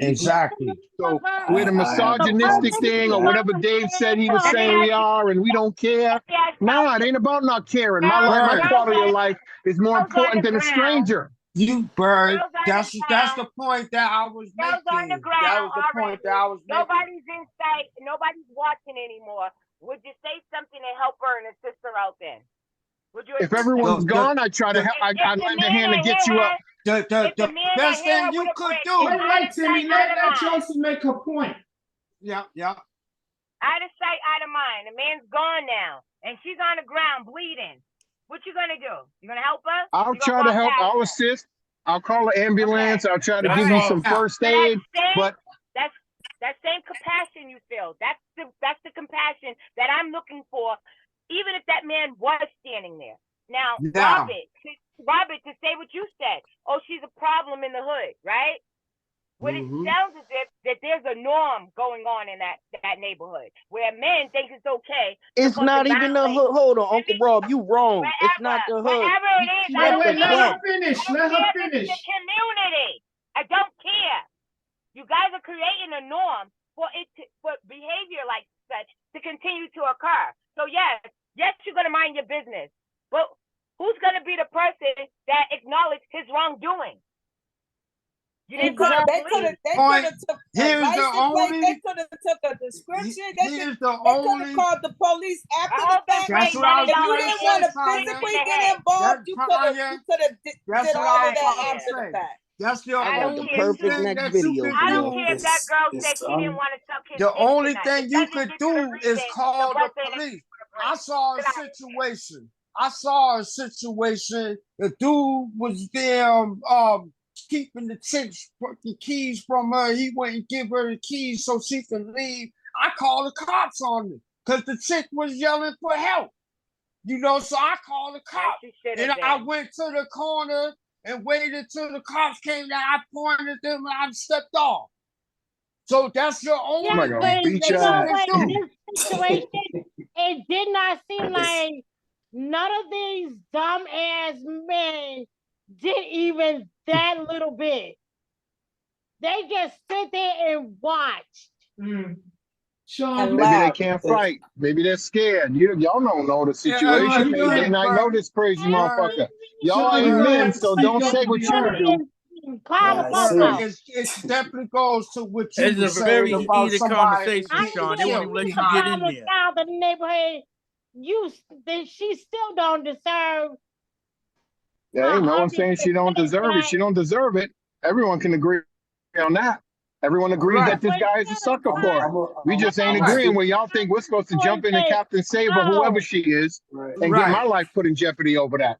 Exactly. So we're the misogynistic thing or whatever Dave said he was saying we are, and we don't care. Nah, it ain't about not caring. My life, my quality of life is more important than a stranger. You bird. That's the point that I was making. On the ground That was the point that I was making. Nobody's in sight. Nobody's watching anymore. Would you say something to help her and assist her out then? Would you? If everyone's gone, I try to help. I lend a hand to get you up. The best thing you could do. Wait, Timmy. Let Chelsea make her point. Yeah. Out of sight, out of mind. The man's gone now, and she's on the ground bleeding. What you gonna do? You gonna help her? I'll try to help. I'll assist. I'll call an ambulance. I'll try to give you some first aid. But that's that same compassion you feel. That's the compassion that I'm looking for. Even if that man was standing there. Now, Robert, to say what you said. Oh, she's a problem in the hood, right? What it sounds as if that there's a norm going on in that neighborhood where men think it's okay. It's not even the hood. Hold on, Uncle Rob, you wrong. It's not the hood. Wherever it is, She left the Let club. her finish. Let her finish. It's the community. I don't care. You guys are creating a norm for behavior like such to continue to occur. So yes, you're gonna mind your business, but who's gonna be the person that acknowledges his wrongdoing? You didn't call the They police. could have took a Here's the license plate. only. They could have took a description. They could Here's the have only. called the police after I the hope and fact. pray That's what none I of was If y'all you are gonna didn't getting want say, to shoot Tanya. in physically the get head. involved, That's you Tanya. could have That's did what all I of was that about to after the say. fact. That's the I I got don't the only care perfect too. thing next that you video could for I don't y'all. do. care if that girl said she didn't um, want to suck his The dick only tonight. It thing you doesn't could give you the do is reason to call the bust in and police. for the I break. saw a Get out of here. situation. The dude was there keeping the chick's the keys from her. He wouldn't give her the keys so she could leave. I called the cops on him because the chick was yelling for help. So I called the As cops. she should And have I been. went to the corner and waited till the cops came down. I pointed at them and I stepped off. So that's your Yeah, only Somebody gonna but thing beat you that your you know can ass. what? do. This situation, it did not seem it's like none of these dumb ass men did even that little bit. They just sit there and watched. Sean, And Maybe they laugh. can't fight. Maybe they're scared. Y'all don't know the Sean, situation. you Maybe know they Again, not know Bird, this crazy Bird, motherfucker. Y'all Sean, you ain't know Bird, men, when to so speak don't up say and what be you would heard. do. Calm the I fuck see. out. it definitely goes to what you It's were a saying very about heated somebody conversation, I getting Sean. mean, They won't even killed let she's you a get behind in problem there. child in the neighborhood. She still don't deserve There ain't no one saying she don't 100%. deserve it. She don't deserve it. Everyone can agree on that. Everyone agrees Right, that this But guy is a sucker for it. We you just ain't know, right, agreeing where y'all think we're supposed to jump in and say, Captain Save or whoever oh, she is Right. and get right. my life put in jeopardy over that.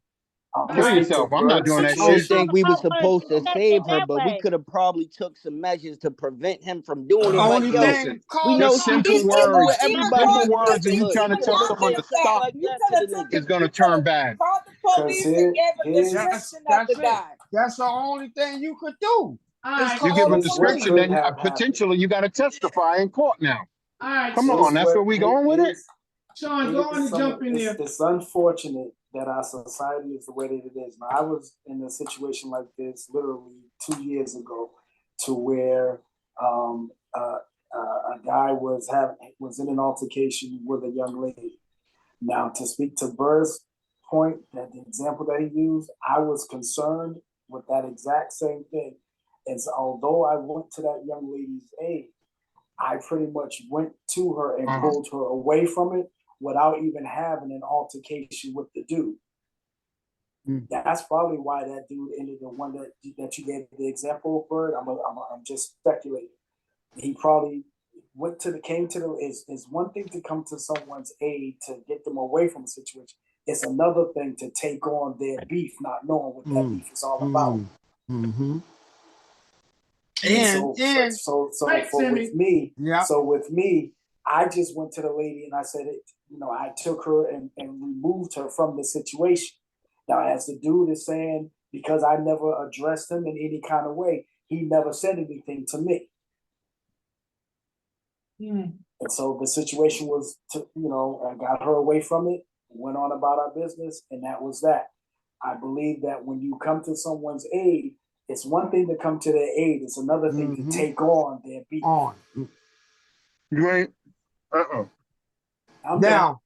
I'm All gonna Kill right. speak to yourself. I'm not Bird's doing that I don't shit. situation. think we were oh, supposed to look at it save her, that but we way. could have probably took some measures to prevent him from doing it. Like, Only yo, thing, Listen, we call the know just she simple cops. be fucking with words. Even everybody Simple called in the words, and you neighborhood. trying She to could have tell after took someone the to that stuff fact. stop like You that could to the have took nigga. is going to you could turn have bad. called the Cause police and gave a here's description of That's the it. guy. That's the only thing you could do. All Is right. You call give a the here's what description, police. could then have happened. potentially you got to testify in court now. All right. Come So, on, Here's that's where what we going with it. Sean, go on here's and some jump in there. it's unfortunate that our society is the way that it is. Now I was in a situation like this literally 2 years ago to where a guy was in an altercation with a young lady. Now to speak to Burr's point, that the example that he used, I was concerned with that exact same thing. And so although I went to that young lady's aid, I pretty much went to her and pulled her away from it without even having an altercation with the dude. That's probably why that dude ended the one that you gave the example of. Bird. I'm just speculating. He probably came to the is one thing to come to someone's aid to get them away from a situation. It's another thing to take on their beef, not knowing what that beef is all about. Mm-hmm. So right, Sammy. with me, I just went to the lady and I said, I took her and removed her from the situation. Now, as the dude is saying, because I never addressed him in any kind of way, he never said anything to me. And so the situation was, I got her away from it, went on about our business, and that was that. I believe that when you come to someone's aid, it's one thing to come to their aid. It's another thing to take on their beef. You ain't. Now,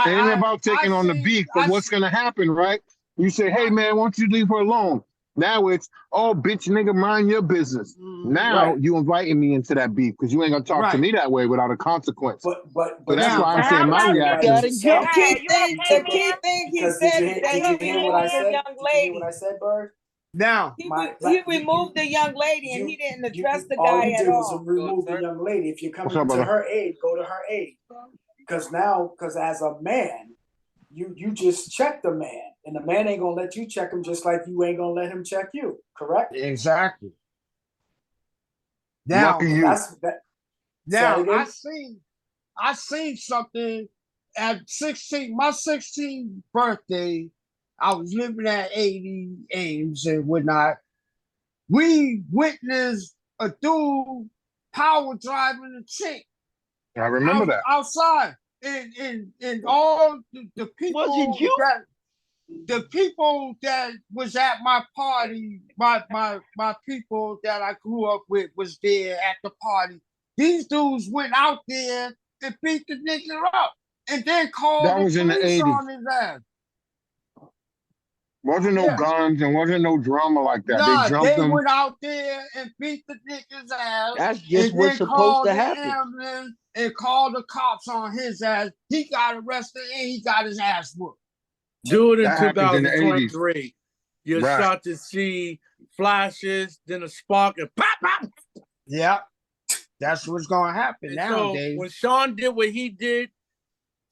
it ain't about taking on the beef, but what's going to happen, right? You say, hey, man, why don't you leave her alone? Now it's, oh, bitch, nigga, mind your business. Now you inviting me into that beef because you ain't going to talk to me that way without a consequence. But so that's why I'm How saying my about reaction. Gotta jump. The key thing he said is that Did you he hear what I removed the said? young Did you hear lady. what I said, Bird? Now, He removed the young lady and he didn't address the all guy you at did was all. remove the young lady. If you're coming What's up, to brother? her aid, go to her aid. Because as a man, you just check the man, and the man ain't gonna let you check him, just like you ain't gonna let him check you. Correct? Exactly. Now, Lucky you. Now I seen something at 16, my 16th birthday. I was living at 80 Ames and whatnot. We witnessed a dude power driving a chick. I remember that. Outside. And all the people Was it you? that was at my party, my people that I grew up with was there at the party. These dudes went out there and beat the nigga up and then called That the was in the police 80s. on his ass. Wasn't no guns and wasn't no drama like that. They Nah, jumped they him. went out there and beat the nigga's ass. That's just and what's then supposed called to the happen. ambulance and called the cops on his ass. He got arrested and he got his ass whooped. Do it in That happens in the 80s. 2023. You Right. start to see flashes, then a spark, and pop, pop. Yeah, that's what's gonna happen And nowadays. so when Sean did what he did,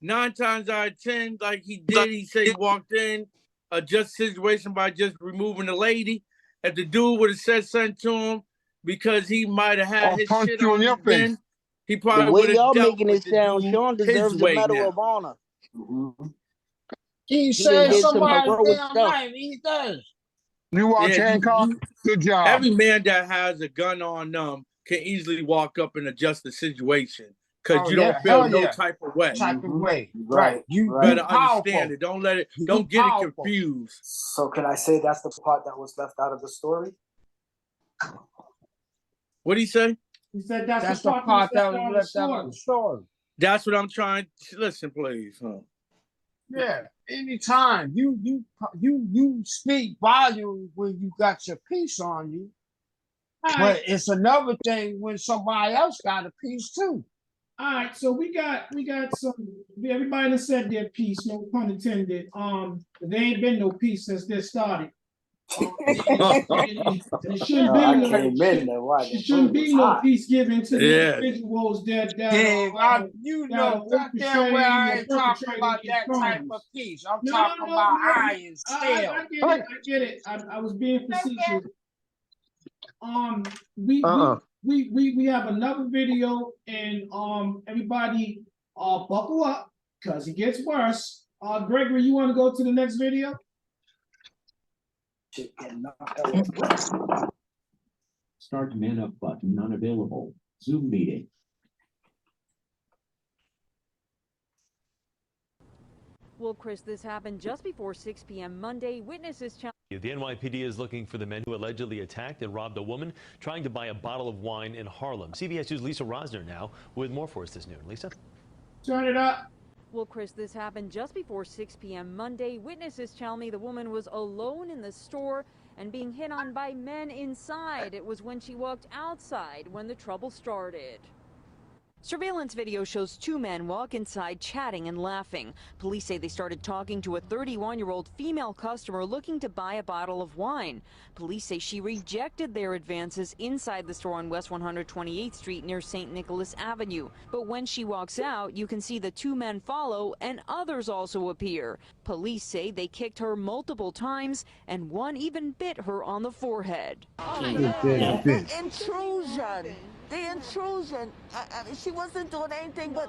9 times out of 10, like he did, he said he walked in, adjust the situation by just removing the lady. If the dude would have said something to him because he might have had his punch shit you on in your him then, face. he The probably way would have y'all dealt making with it the sound, dude Sean his deserves a way Medal now. of Honor. He done said did some somebody's heroic damn stuff. life. He does. You watch Yeah, Hancock? Good job. every man that has a gun on them can easily walk up and adjust the situation because you don't feel no type of way. Type of way. Right. You right. better understand it. Don't let it. Don't get it confused. So can I say that's the part that was left out of the story? What did he say? He said that's the part that was left out of the story. That's what I'm trying. Listen, please. Huh? Yeah, anytime you speak volume when you got your piece on you, but it's another thing when somebody else got a piece too. All right, so we got some. Everybody that said their piece, no pun intended. There ain't been no piece since this started. It shouldn't be no peace given to the individuals that you know goddamn well I ain't talking about that type of peace. I'm talking about iron steel. I get it. I was being facetious. We have another video, and everybody buckle up because it gets worse. Gregory, you want to go to the next video? Start man up button unavailable. Zoom meeting. Well, Chris, this happened just before 6 p.m. Monday. Witnesses challenged. The NYPD is looking for the men who allegedly attacked and robbed a woman trying to buy a bottle of wine in Harlem. CBS 2's Lisa Rosner now with more for us this noon. Lisa? Turn it up. Well, Chris, this happened just before 6 p.m. Monday. Witnesses tell me the woman was alone in the store and being hit on by men inside. It was when she walked outside when the trouble started. Surveillance video shows 2 men walk inside chatting and laughing. Police say they started talking to a 31-year-old female customer looking to buy a bottle of wine. Police say she rejected their advances inside the store on West 128th Street near St. Nicholas Avenue. But when she walks out, you can see the 2 men follow and others also appear. Police say they kicked her multiple times and one even bit her on the forehead. The intrusion. The intrusion. She wasn't doing anything but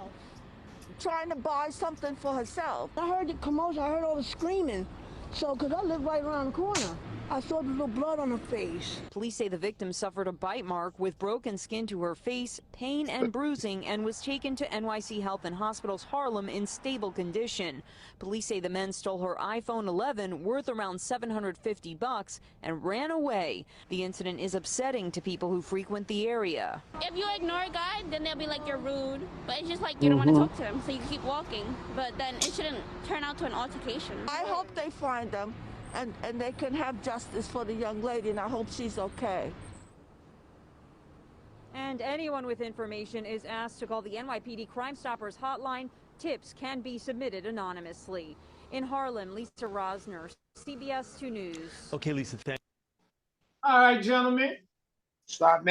trying to buy something for herself. I heard the commotion. I heard all the screaming. So, because I live right around the corner, I saw the little blood on her face. Police say the victim suffered a bite mark with broken skin to her face, pain and bruising, and was taken to NYC Health and Hospitals Harlem in stable condition. Police say the men stole her iPhone 11 worth around $750 and ran away. The incident is upsetting to people who frequent the area. If you ignore a guy, then they'll be like you're rude. But it's just like you don't want to talk to him, so you keep walking. But then it shouldn't turn out to an altercation. I hope they find them and they can have justice for the young lady, and I hope she's okay. And anyone with information is asked to call the NYPD Crime Stoppers hotline. Tips can be submitted anonymously. In Harlem, Lisa Rosner, CBS 2 News. Okay, Lisa, thank you. All right, gentlemen. Start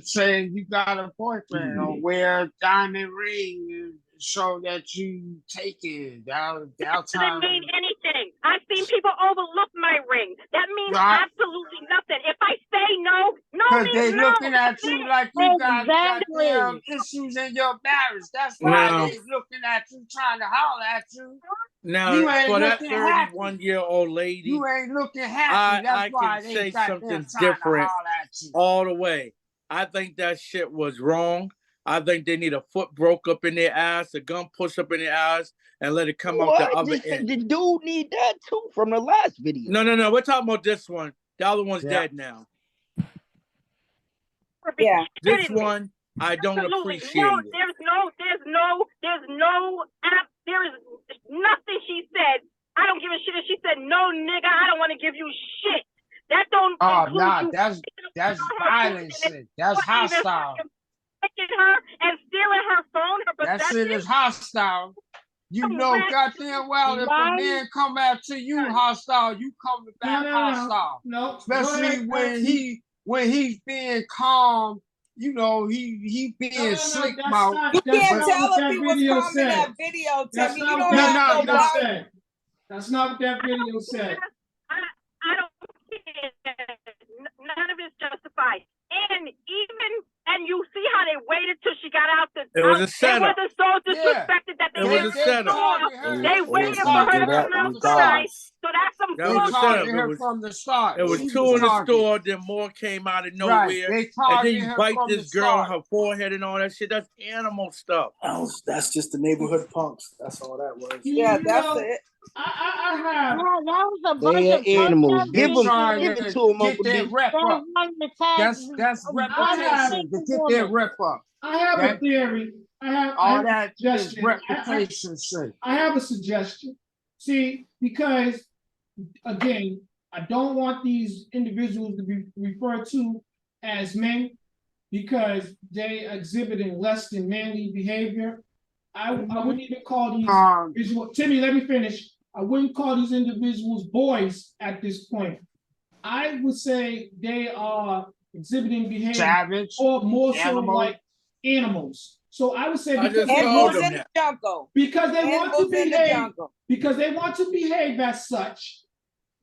saying you got a boyfriend or wear a diamond ring and show that you take it. Doesn't mean anything. I've seen people overlook my ring. That means absolutely nothing. If I say no because means they no. looking at you like you got goddamn issues in your marriage. That's why they looking at you, trying to holler at you. Now, you ain't for that looking happy. 31-year-old lady, you ain't looking happy. That's I why can they say got something different all the way. I think that shit was wrong. I think they need a foot broke up in their ass, a gun pushed up in their ass, and let it come out the other end. The dude need that too from the last video. No. We're talking about this one. The other one's dead now. Yeah. This one, I don't appreciate no, it. There is nothing she said I don't give a shit. And she said, no, nigga, I don't want to give you shit. That don't Oh, include nah, you. that's violence. That's hostile. Taking her and stealing her phone, her That shit possessions. is hostile. You know goddamn well if a man come after you hostile, you coming back hostile. No. Especially when he's being calm, you know, he being slick mouth. You can't tell what if that he was video calm in said. that video, That's Timmy. not You what don't that have video no said. That's not what that video said. I don't care. None of it's justified. And you see how they waited till she got out the It was a They setup. wasn't so disrespected that they It was a setup. They waited for her to come outside. So that's some That was a setup. It was from the start. It was She two was in the targeted. store, then more came out of Right. nowhere. They And then targeted you her bite from this the girl on start. her forehead and all that shit. That's animal stuff. That's just the neighborhood punks. That's all that was. Yeah, that's it. I have. That was a bunch They are of animals. protesters Give trying it to them, Uncle get their D. rep that up. wanted to tag That's a reputation to get their rep up. I have a theory. I have that a suggestion. reputation shit. I have a suggestion. See, because again, I don't want these individuals to be referred to as men because they exhibiting less than manly behavior. I wouldn't even call these individuals. Timmy, let me finish. I wouldn't call these individuals boys at this point. I would say they are exhibiting behavior savage or more so animal. like animals. So I would say I because just they called want them in the that. jungle. because they want to Animals in the behave jungle. because they want to behave as such.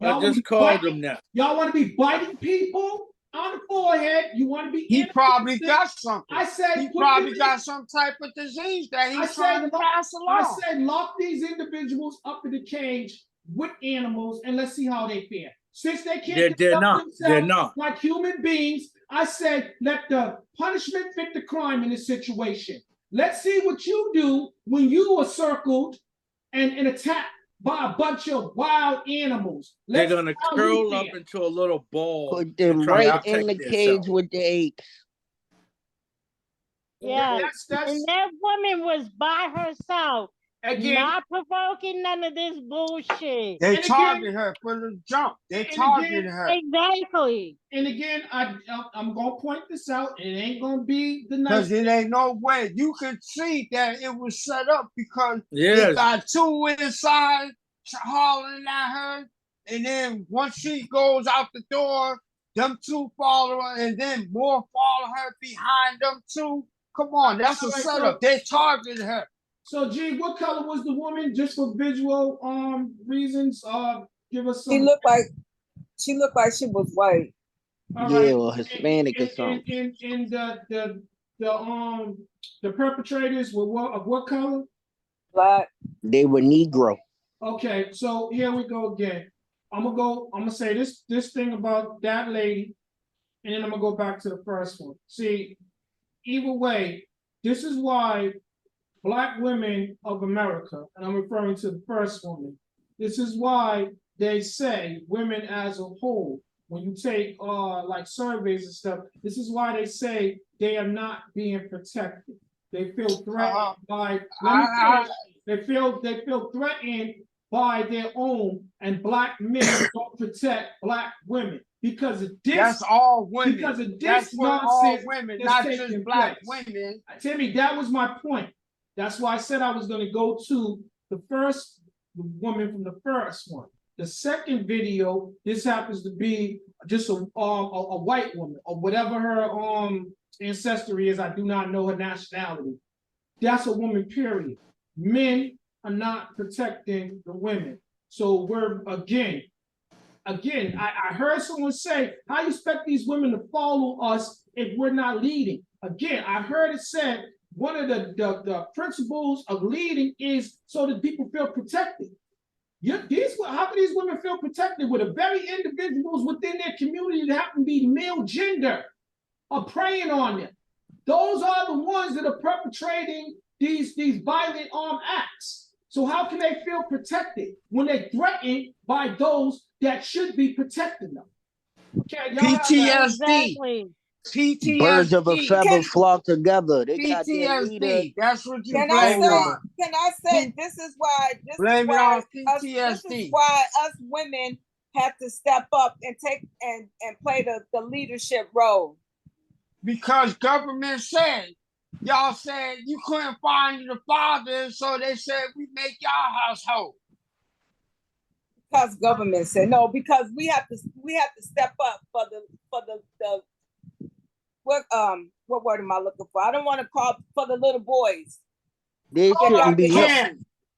I wanna just be called biting- them that. Y'all want to be biting people on the forehead. You want to be. He probably innocent. got something. I said He put probably them got some type of disease that I he's trying said to pass I along. said lock these individuals up in the cage with animals and let's see how they fare. Since they can't They're conduct not. They're themselves not. like human beings, I said let the punishment fit the crime in this situation. Let's see what you do when you are circled and attacked by a bunch of wild animals. They're Let's gonna see how curl you up fare. into a little ball Put and them try to right in the protect cage themselves. with the apes. Yeah, That's and that woman was by herself, again. not provoking none of this bullshit. They And targeted her for the jump. They and targeted again- her. Exactly. And again, I'm gonna point this out. It ain't gonna be the nice. Because it ain't no way. You could see that it was set up because Yes. they got two inside hollering at her. And then once she goes out the door, them two follow her, and then more follow her behind them two. Come on, that's a All right, setup. They targeted her. So G, what color was the woman? Just for visual reasons. Give us some. She looked like she was white. All Yeah, right. or Hispanic or something. And the perpetrators were what color? Black. They were Negro. Okay, so here we go again. I'm gonna say this thing about that lady, and then I'm gonna go back to the first one. See, either way, this is why Black women of America, and I'm referring to the first woman, this is why they say women as a whole, when you take like surveys and stuff, this is why they say they are not being protected. They feel threatened by they feel threatened by their own, and Black men don't protect Black women because of this. That's all women. Because of this That's for nonsense all women, that's not taking just Black place. women. Timmy, that was my point. That's why I said I was going to go to the first woman from the first one. The second video, this happens to be just a white woman or whatever her ancestry is. I do not know her nationality. That's a woman, period. Men are not protecting the women. So we're again, I heard someone say, how you expect these women to follow us if we're not leading? Again, I heard it said, one of the principles of leading is so that people feel protected. How can these women feel protected with the very individuals within their community that happen to be male gender are preying on them? Those are the ones that are perpetrating these violent armed acts. So how can they feel protected when they're threatened by those that should be protecting them? Okay, PTSD. Exactly. Birds of a PTSD. feather flock together. They got their leader. PTSD. That's what you Can I blame it say? on. Can I say this is why? Blame it on This is PTSD. why us women have to step up and take and play the leadership role. Because government said, y'all said you couldn't find the father, so they said we make y'all household. Because government said no. Because we have to step up for the what word am I looking for? I don't want to call for the little boys. They shouldn't be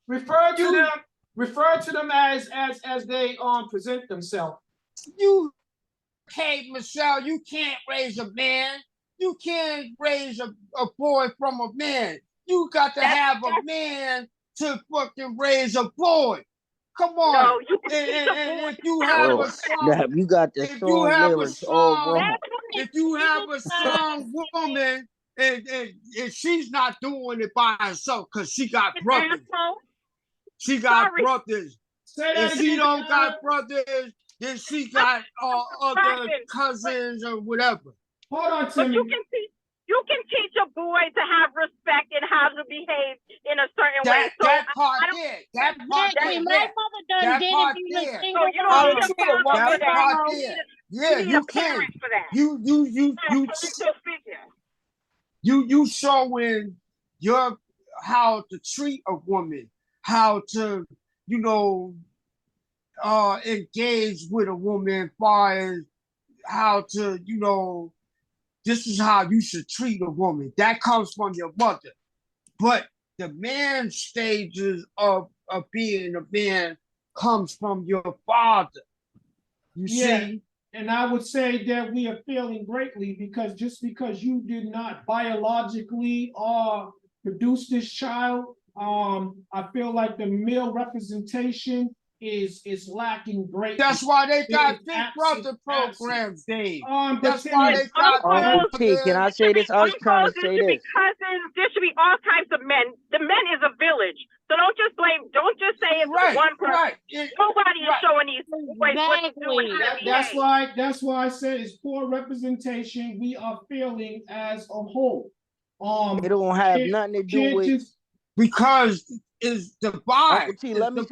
refer to them as they present themselves. You, hey Michelle, you can't raise a man. You can't raise a boy from a man. You got to have a man to fucking raise a boy. Come on. No, you and if you have a son, you got the if you song have a lyrics all son, wrong. if you have a son woman, and she's not doing it by herself because she got brothers. She got brothers. If she don't got brothers, then she got other cousins or whatever. Hold on, Timmy. But you can teach a boy to have respect and how to behave in a certain way. So that part there. That part there. My mother done did it being a single so you don't need a father for That that. part there. Yeah, you need you a can. parent for that. You showing your how to treat a woman, how to, engage with a woman as far as how to, this is how you should treat a woman. That comes from your mother. But the man stages of being a man comes from your father. You see? And I would say that we are failing greatly because just because you did not biologically produce this child, I feel like the male representation is lacking greatly. That's why they got Big Brother programs, Dave. That's why they got Uncle T, can I say this? I was trying to say this. Cousins, there should be all types of men. The men is a village. So don't just say it's one person. Nobody is showing these boys what to do and how to behave. That's why I said it's poor representation. We are failing as a whole. It don't have nothing to do with because it's divide. Uncle T, let me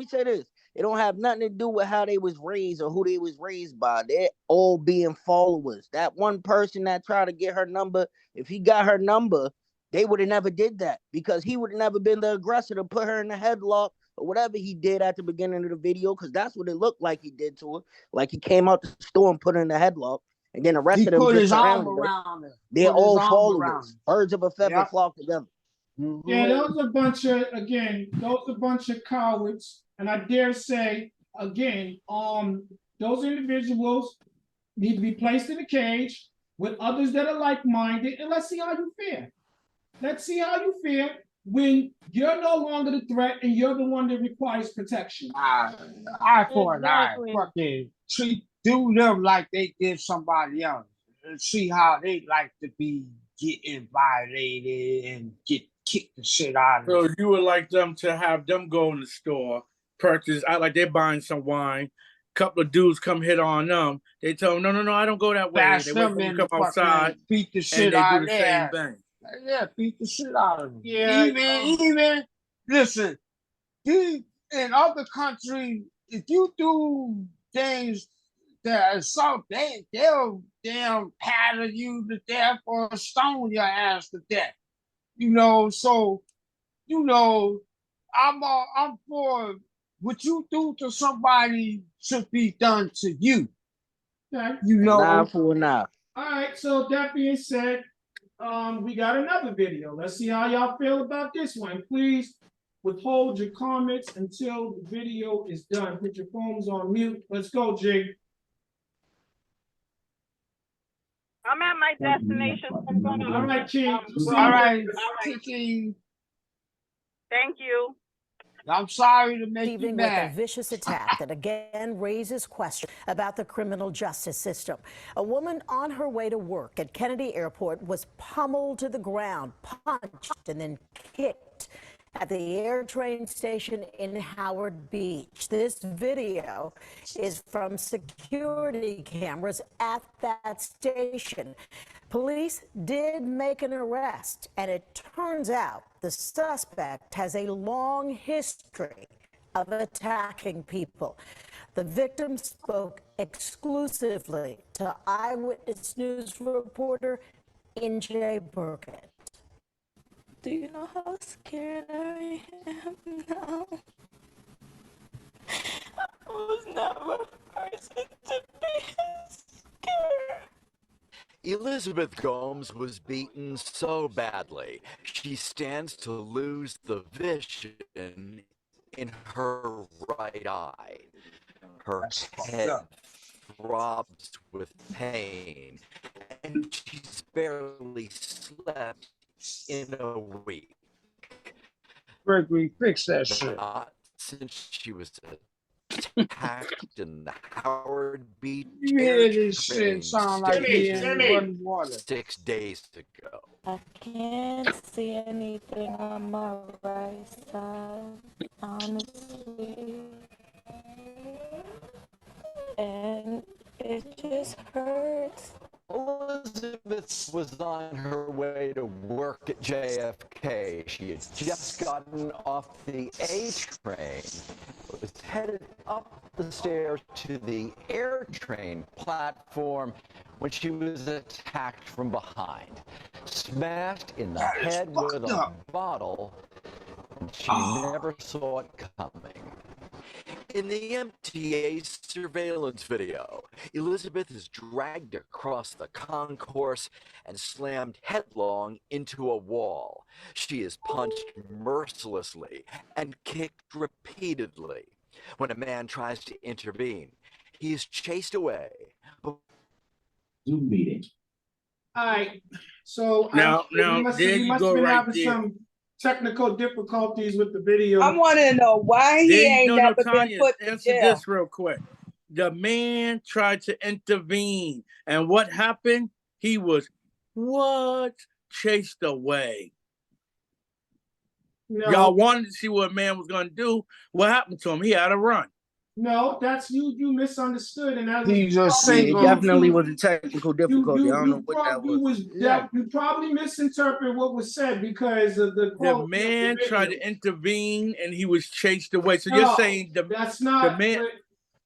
say this. It don't have nothing to do with how they was raised or who they was raised by. They're all being followers. That one person that tried to get her number, if he got her number, they would have never did that because he would have never been the aggressor to put her in the headlock or whatever he did at the beginning of the video, because that's what it looked like he did to her. Like he came out the store and put her in the headlock, and then the rest of them just surrounded her. They're all followers. Birds of a feather flock together. Yeah, those are a bunch of cowards. And I dare say, again, those individuals need to be placed in a cage with others that are like-minded, and let's see how you fare. Let's see how you fare when you're no longer the threat and you're the one that requires protection. I fucking do them like they did somebody else. And see how they like to be getting violated and get kicked the shit out of them. So you would like them to have them go in the store, purchase, like they're buying some wine. Couple of dudes come hit on them. They tell them, no, I don't go that way. Bash they them wait for them in to come outside, beat the shit and they out do of the same thing. Yeah, beat the shit out of them. Yeah, even listen, in other countries, if you do things that assault, they'll damn paddle you to death or stone your ass to death. So I'm for what you do to somebody should be done to you. Okay. Nah for nah. All right, so that being said, we got another video. Let's see how y'all feel about this one. Please withhold your comments until the video is done. Put your phones on mute. Let's go, Jig. I'm at my destination. All right, King. All right, King. Thank you. I'm sorry to make you mad. With a vicious attack that again raises questions about the criminal justice system. A woman on her way to work at Kennedy Airport was pummeled to the ground, punched, and then kicked at the air train station in Howard Beach. This video is from security cameras at that station. Police did make an arrest, and it turns out the suspect has a long history of attacking people. The victim spoke exclusively to Eyewitness News reporter N.J. Burkett. Do you know how scared I am now? I was never a person to be scared. Elizabeth Gomes was beaten so badly, she stands to lose the vision in her right eye. Her head throbs with pain, and she's barely slept in a week. Gregory, fix that shit. Not since she was attacked in the Howard Beach You hear this shit sound like being in running water. 6 days ago. I can't see anything on my right side, honestly. And it just hurts. Elizabeth was on her way to work at JFK. She had just gotten off the A train, was headed up the stairs to the air train platform when she was attacked from behind, smashed in the head with a bottle, and she never saw it coming. In the MTA surveillance video, Elizabeth is dragged across the concourse and slammed headlong into a wall. She is punched mercilessly and kicked repeatedly. When a man tries to intervene, he is chased away. Zoom meeting. All right. So Now, we must there you have go been right having there. some technical difficulties with the video. I want to know why he ain't never been Tanya, put to answer jail. this real quick. The man tried to intervene, and what happened? He was chased away. No. Y'all wanted to see what a man was going to do. What happened to him? He had to run. No, that's you. You misunderstood, and that was He's a It definitely was a technical difficulty. I don't know what that was. You probably misinterpreted what was said because of the quote. The man tried to intervene, and he was chased away. So No, you're saying that's not the man.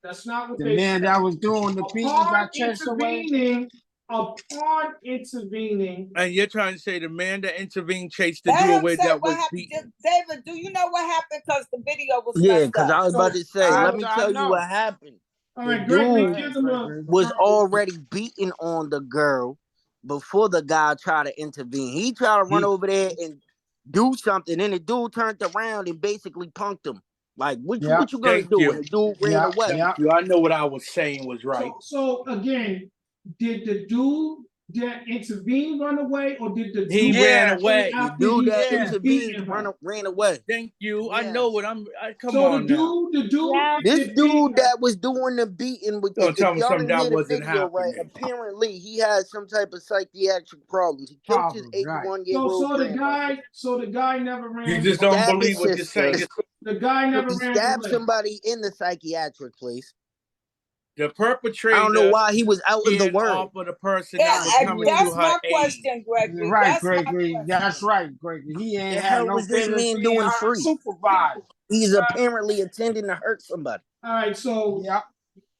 That's not what The they man said. that was doing the beating got chased away. Upon intervening, And you're trying to say the man that intervened chased the Let dude him away say that what was happened. beaten. David, do you know what happened? Because the video was Yeah, messed because up. I was about to say, let me tell you know. what happened. All The right, Gregory, give dude them a was already beating on the girl before the guy tried to intervene. He tried to run over there and do something, and the dude turned around and basically punked him. Like, what you gonna do? And the dude ran away. Thank you. I know what I was saying was right. So again, did the dude that intervened run away, or did the dude He ran away? The dude that intervened ran away. Thank you. I know what I'm. Come So on now. This dude that was doing the beating with Don't tell me y'all something didn't hear that the wasn't video right, happening. apparently he had some type of psychiatric problems. He killed his 81-year-old grandmother. So the guy never ran. You just don't Stabbed believe his what you're saying. sister. The guy never He ran stabbed away. somebody in the psychiatric place. The perpetrator. I don't know why he was out in the scared world. off of the person that was coming that's to her my aid. question, Gregory. Right, That's my Gregory. question. That's right, Gregory. He ain't The had hell no was this business man being doing free? unsupervised. He's apparently intending to hurt somebody. All right, so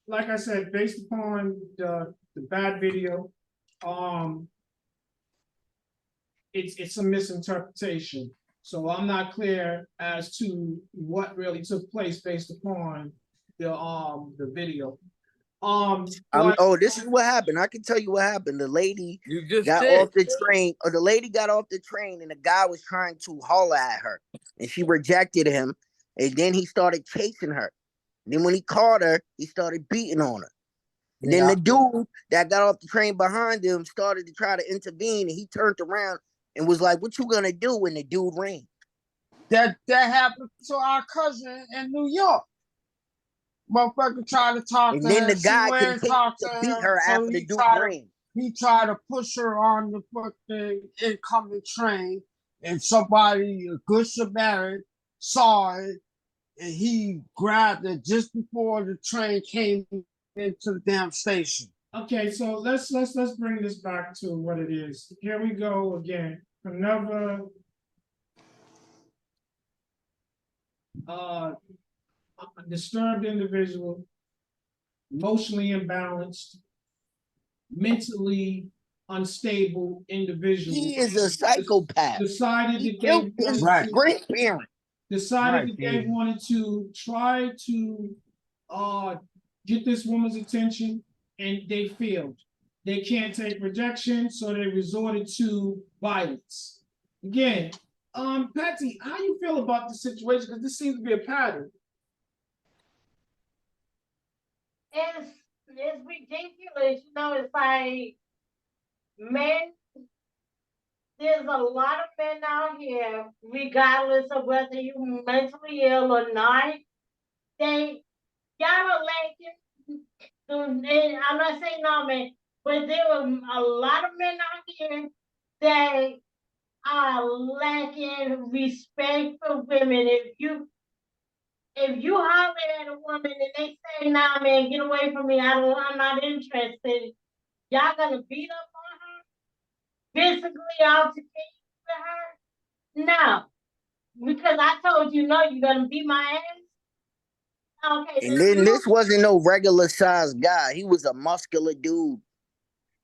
like I said, based upon the bad video, it's a misinterpretation. So I'm not clear as to what really took place based upon the video. This is what happened. I can tell you what happened. The lady got said. off the train, or the lady got off the train, and the guy was trying to holler at her, and she rejected him. And then he started chasing her. And then when he caught her, he started beating on her. And then the dude that got off the train behind him started to try to intervene, and he turned around and was like, "What you gonna do?" when the dude ran? That happened to our cousin in New York. Motherfucker tried to talk And to then her. the guy She went and continued talked to to beat him, her so after the dude ran. he tried to push her on the fucking incoming train. and somebody, a good Samaritan, saw it, and he grabbed it just before the train came into the damn station. Okay, so let's bring this back to what it is. Here we go again. Another disturbed individual, emotionally imbalanced, mentally unstable individual. He is a psychopath. Decided He that killed they his wanted to, grandparent. decided that they wanted to try to get this woman's attention, and they failed. They can't take rejection, so they resorted to violence. Again, Patsy, how you feel about the situation? Because this seems to be a pattern. It's ridiculous. You know, it's like men. There's a lot of men out here, regardless of whether you're mentally ill or not. Y'all are lacking. And I'm not saying no man, but there are a lot of men out here that are lacking respect for women. If you holler at a woman and they say, "Nah, man, get away from me. I'm not interested." Y'all gonna beat up on her, physically altercate with her? No, because I told you no. You're gonna beat my ass. Okay, And then this wasn't no regular sized guy. He was a muscular dude.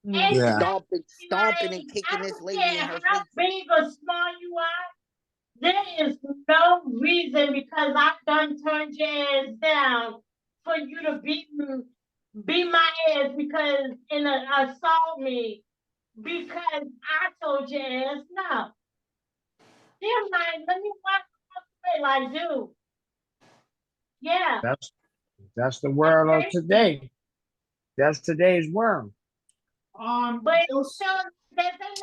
Yeah. Stomping and kicking this lady in her how face. big or small you are. There is no reason, because I've done turned your ass down, for you to beat my ass and assault me because I told your ass no. They're like, let me walk away, like, dude. Yeah. That's the world of today. That's today's world. But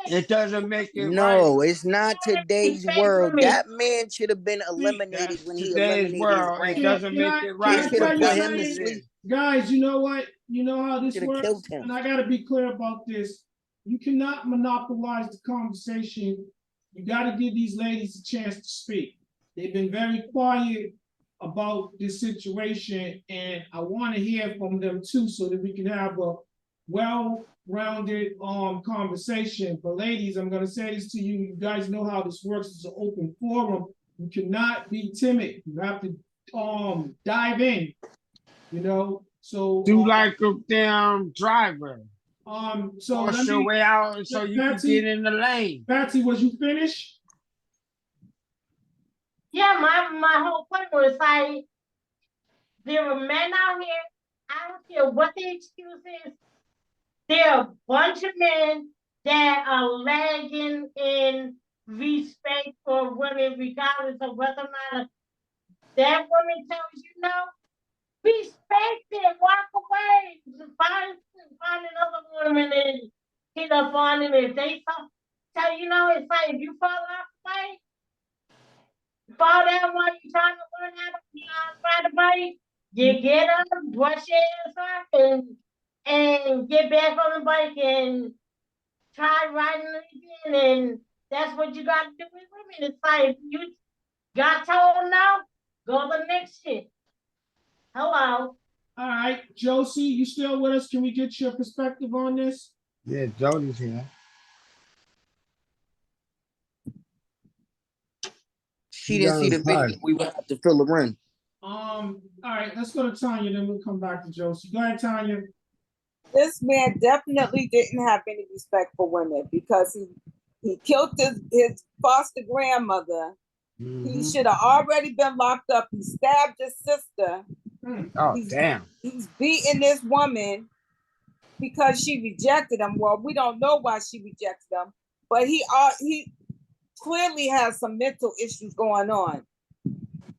it doesn't make it No, right. it's not today's world. That man should have been eliminated when he today's eliminated world. his It doesn't make it right. They should have put him to Something? sleep. Guys, you know what? You know how this Shoulda works? killed him. And I got to be clear about this. You cannot monopolize the conversation. You got to give these ladies a chance to speak. They've been very quiet about this situation, and I want to hear from them too, so that we can have a well-rounded conversation. But ladies, I'm going to say this to you. You guys know how this works. It's an open forum. You cannot be timid. You have to dive in, you know. So do like a damn driver. So force let your me, way out so you can get in the lane. Patsy, was you finished? Yeah, my whole point was like, there are men out here, I don't care what the excuse is, there are a bunch of men that are lagging in respect for women, regardless of whether or not that woman tells you no. Respect it, walk away, find another woman and hit up on him. If they tell you no, it's like, if you fall off the bike, fall down while you're trying to learn how to ride a bike, you get up, brush your ass off, and get back on the bike and try riding it again. And that's what you got to do with women. It's like, you got told no, go the next shit. Hello. All right, Josie, you still with us? Can we get your perspective on this? Yeah, Jody's here. She didn't see the video. We would have to fill her in. All right, let's go to Tanya, then we'll come back to Josie. Go ahead, Tanya. This man definitely didn't have any respect for women, because he killed his foster grandmother. He should have already been locked up. He stabbed his sister. Damn. He's beating this woman because she rejected him. Well, we don't know why she rejected him, but he clearly has some mental issues going on.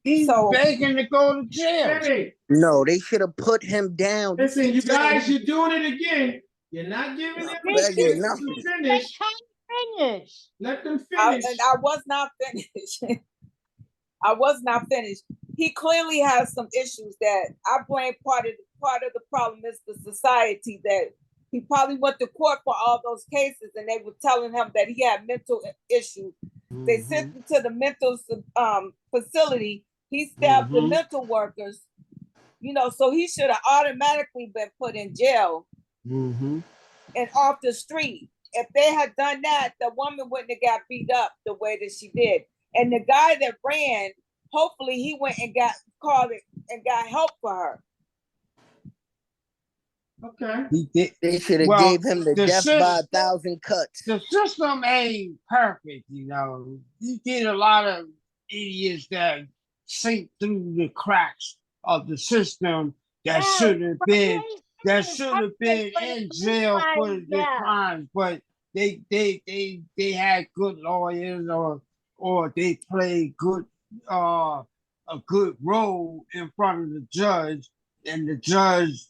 He's begging to go to jail. Hey, no, they should have put him down. Listen, you guys, you're doing it again. You're not giving them a chance to finish. Let them finish. And I was not finished. I was not finished. He clearly has some issues that I blame. Part of the problem is the society, that he probably went to court for all those cases and they were telling him that he had mental issues. They sent him to the mental facility. He stabbed the mental workers, you know, so he should have automatically been put in jail and off the street. If they had done that, the woman wouldn't have got beat up the way that she did. And the guy that ran, hopefully he went and got called it and got help for her. Okay. They should have gave him the death by 1,000 cuts. The system ain't perfect, you know. You get a lot of idiots that sink through the cracks of the system that should have been in jail for their crimes, but they had good lawyers or they played a good role in front of the judge, and the judge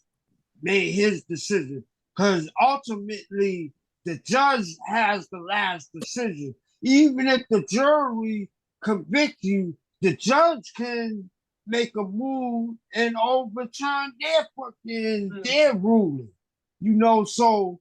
made his decision. Because ultimately, the judge has the last decision. Even if the jury convict you, the judge can make a move and overturn their ruling. You know, so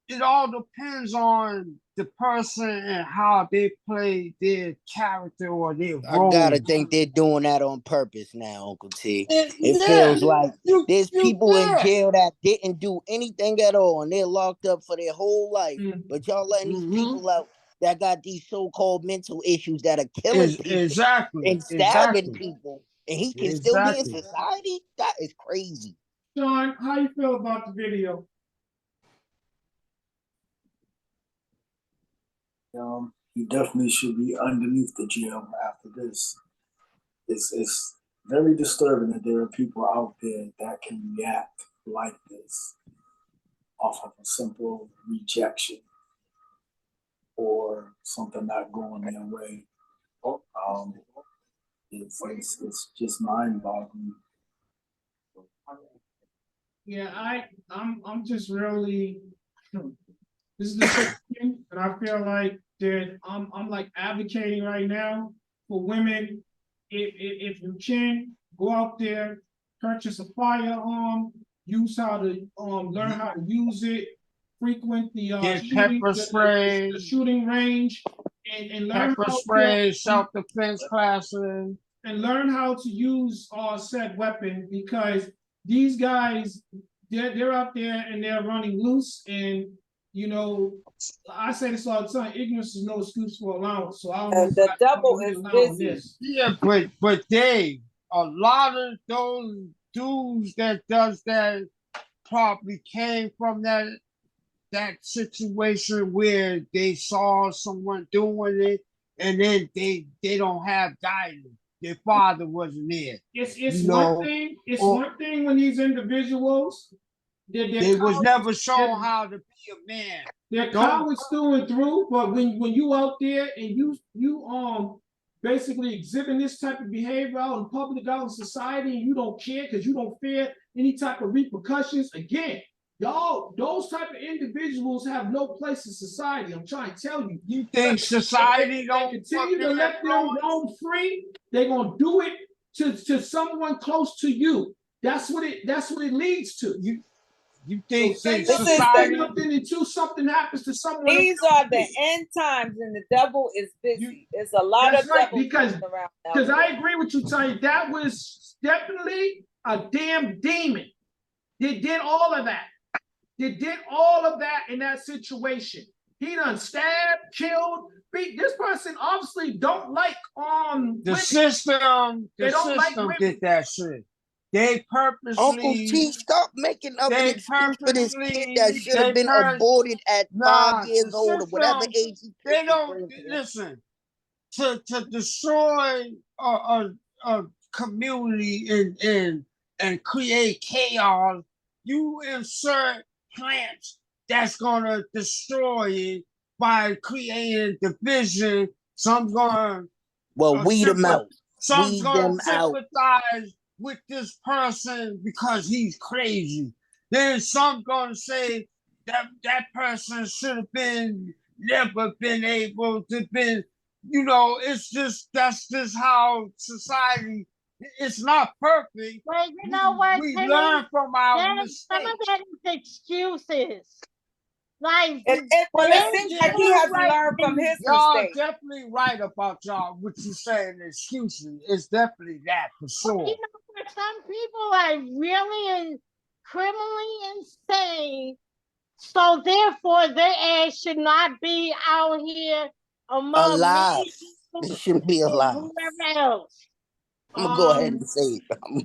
it all depends on the person and how they play their character or their role. I gotta think they're doing that on purpose now, Uncle T. It feels like there's people in jail that didn't do anything at all, and they're locked up for their whole life. But y'all letting these people out that got these so-called mental issues that are killing people and stabbing people, and he can still be in society? That is crazy. Sean, how you feel about the video? He definitely should be underneath the jail after this. It's very disturbing that there are people out there that can react like this off of a simple rejection or something not going their way. It's just mind-boggling. Yeah, I'm just really. This is the same thing, and I feel like that I'm like advocating right now for women. If you can go out there, purchase a firearm, use how to learn how to use it, frequent the shooting range, and learn pepper how spray, self-defense classes, and learn how to use said weapon, because these guys they're out there and they're running loose. And you know, I say this all the time: ignorance is no excuse for allowance. So I don't know. The devil is busy. This. Yeah, but Dave, a lot of those dudes that does that probably came from that situation where they saw someone doing it, and then they don't have guidance. Their father wasn't there. It's one thing. It's one thing when these individuals they was never shown how to be a man. They're cowards through and through, but when you out there and you basically exhibit this type of behavior out in public, out in society, and you don't care because you don't fear any type of repercussions, again, y'all, those type of individuals have no place in society. I'm trying to tell you. You think society don't continue to let them roam free? They're gonna do it to someone close to you. That's what it leads to. You think society until something happens to someone? These are the end times, and the devil is busy. There's a lot of devils around. Because I agree with you, Tanya. That was definitely a damn demon. They did all of that. They did all of that in that situation. He done stabbed, killed, beat. This person obviously don't like the women. system. The system did that shit. They purposely. Uncle T, stop making up an excuse for this kid that should have been aborted at 5 years old or whatever age he. They don't listen to destroy a community and create chaos. You insert plants that's gonna destroy it by creating division. Some's gonna weed them out. Some's gonna sympathize with this person because he's crazy. Then some gonna say that person should have never been able to be. You know, that's just how society. It's not perfect. But you know what? We learn from our mistakes. Some of that is excuses. Like, Well, it seems like he hasn't learned from his Y'all mistakes. definitely right about y'all. What you saying, excuses. It's definitely that for sure. You know, for some people are really and criminally insane, so therefore their ass should not be out here among Alive. me They shouldn't be and alive. whoever else. I'm gonna go ahead and say it.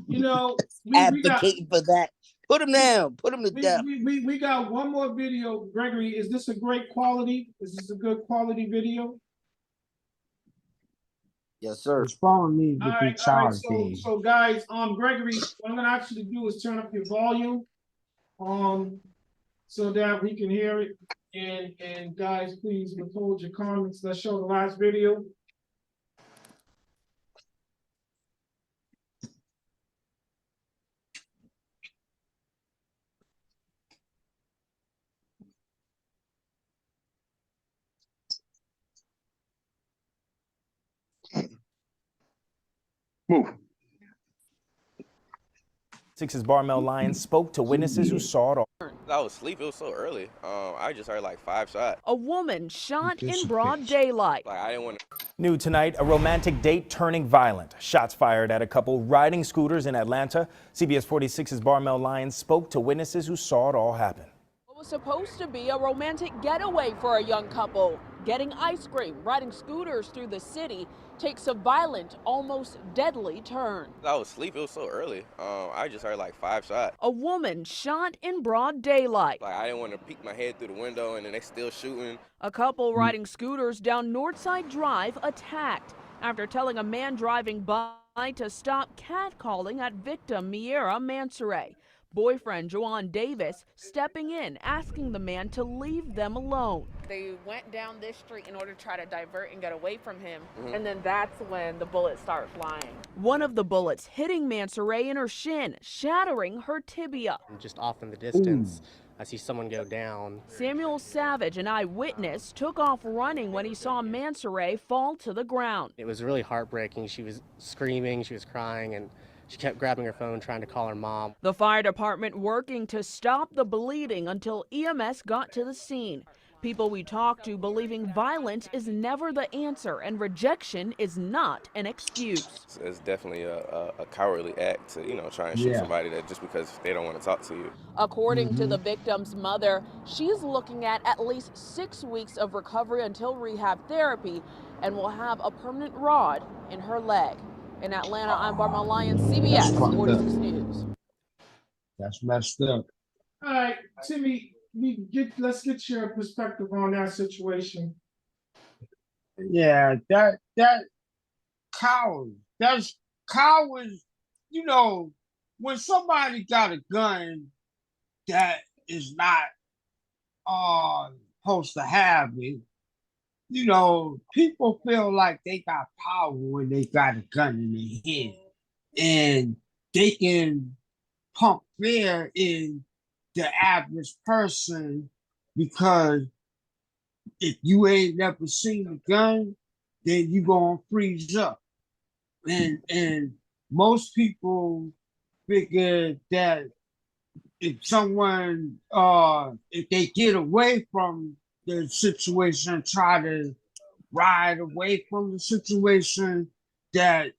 You know, we got Advocating for that. Put him down. Put him to death. we got one more video. Gregory, is this a great quality? Is this a good quality video? Yes, sir. His phone needs to be charged. So guys, Gregory, what I'm gonna ask you to do is turn up your volume, so that we can hear it. And guys, please withhold your comments. Let's show the last video. Move. 6's Barmel Lyons spoke to witnesses who saw it all. I was asleep. It was so early. I just heard like 5 shots. A woman shot in broad daylight. Like I didn't want to. New tonight, a romantic date turning violent. Shots fired at a couple riding scooters in Atlanta. CBS 46's Barmel Lyons spoke to witnesses who saw it all happen. What was supposed to be a romantic getaway for a young couple, getting ice cream, riding scooters through the city, takes a violent, almost deadly turn. I was asleep. It was so early. I just heard like 5 shots. A woman shot in broad daylight. Like I didn't want to peek my head through the window, and then they still shooting. A couple riding scooters down Northside Drive attacked after telling a man driving by to stop catcalling at victim Miera Mansoure. Boyfriend Joanne Davis stepping in, asking the man to leave them alone. They went down this street in order to try to divert and get away from him. And then that's when the bullets start flying. One of the bullets hitting Mansoure in her shin, shattering her tibia. Just off in the distance, I see someone go down. Samuel Savage, an eyewitness, took off running when he saw Mansoure fall to the ground. It was really heartbreaking. She was screaming, she was crying, and she kept grabbing her phone, trying to call her mom. The fire department working to stop the bleeding until EMS got to the scene. People we talked to believing violence is never the answer and rejection is not an excuse. It's definitely a cowardly act to, try and shoot somebody that just because they don't want to talk to you. According to the victim's mother, she's looking at least 6 weeks of recovery until rehab therapy and will have a permanent rod in her leg. In Atlanta, I'm Barmel Lyons, CBS 46 News. That's messed up. All right, Timmy, let's get your perspective on that situation. Yeah, that cowards. That's cowards. When somebody got a gun that is not supposed to have it, people feel like they got power when they got a gun in their hand, and they can pump fear in the average person, because if you ain't never seen a gun, then you gonna freeze up. And most people figure that if someone if they get away from the situation, try to ride away from the situation, that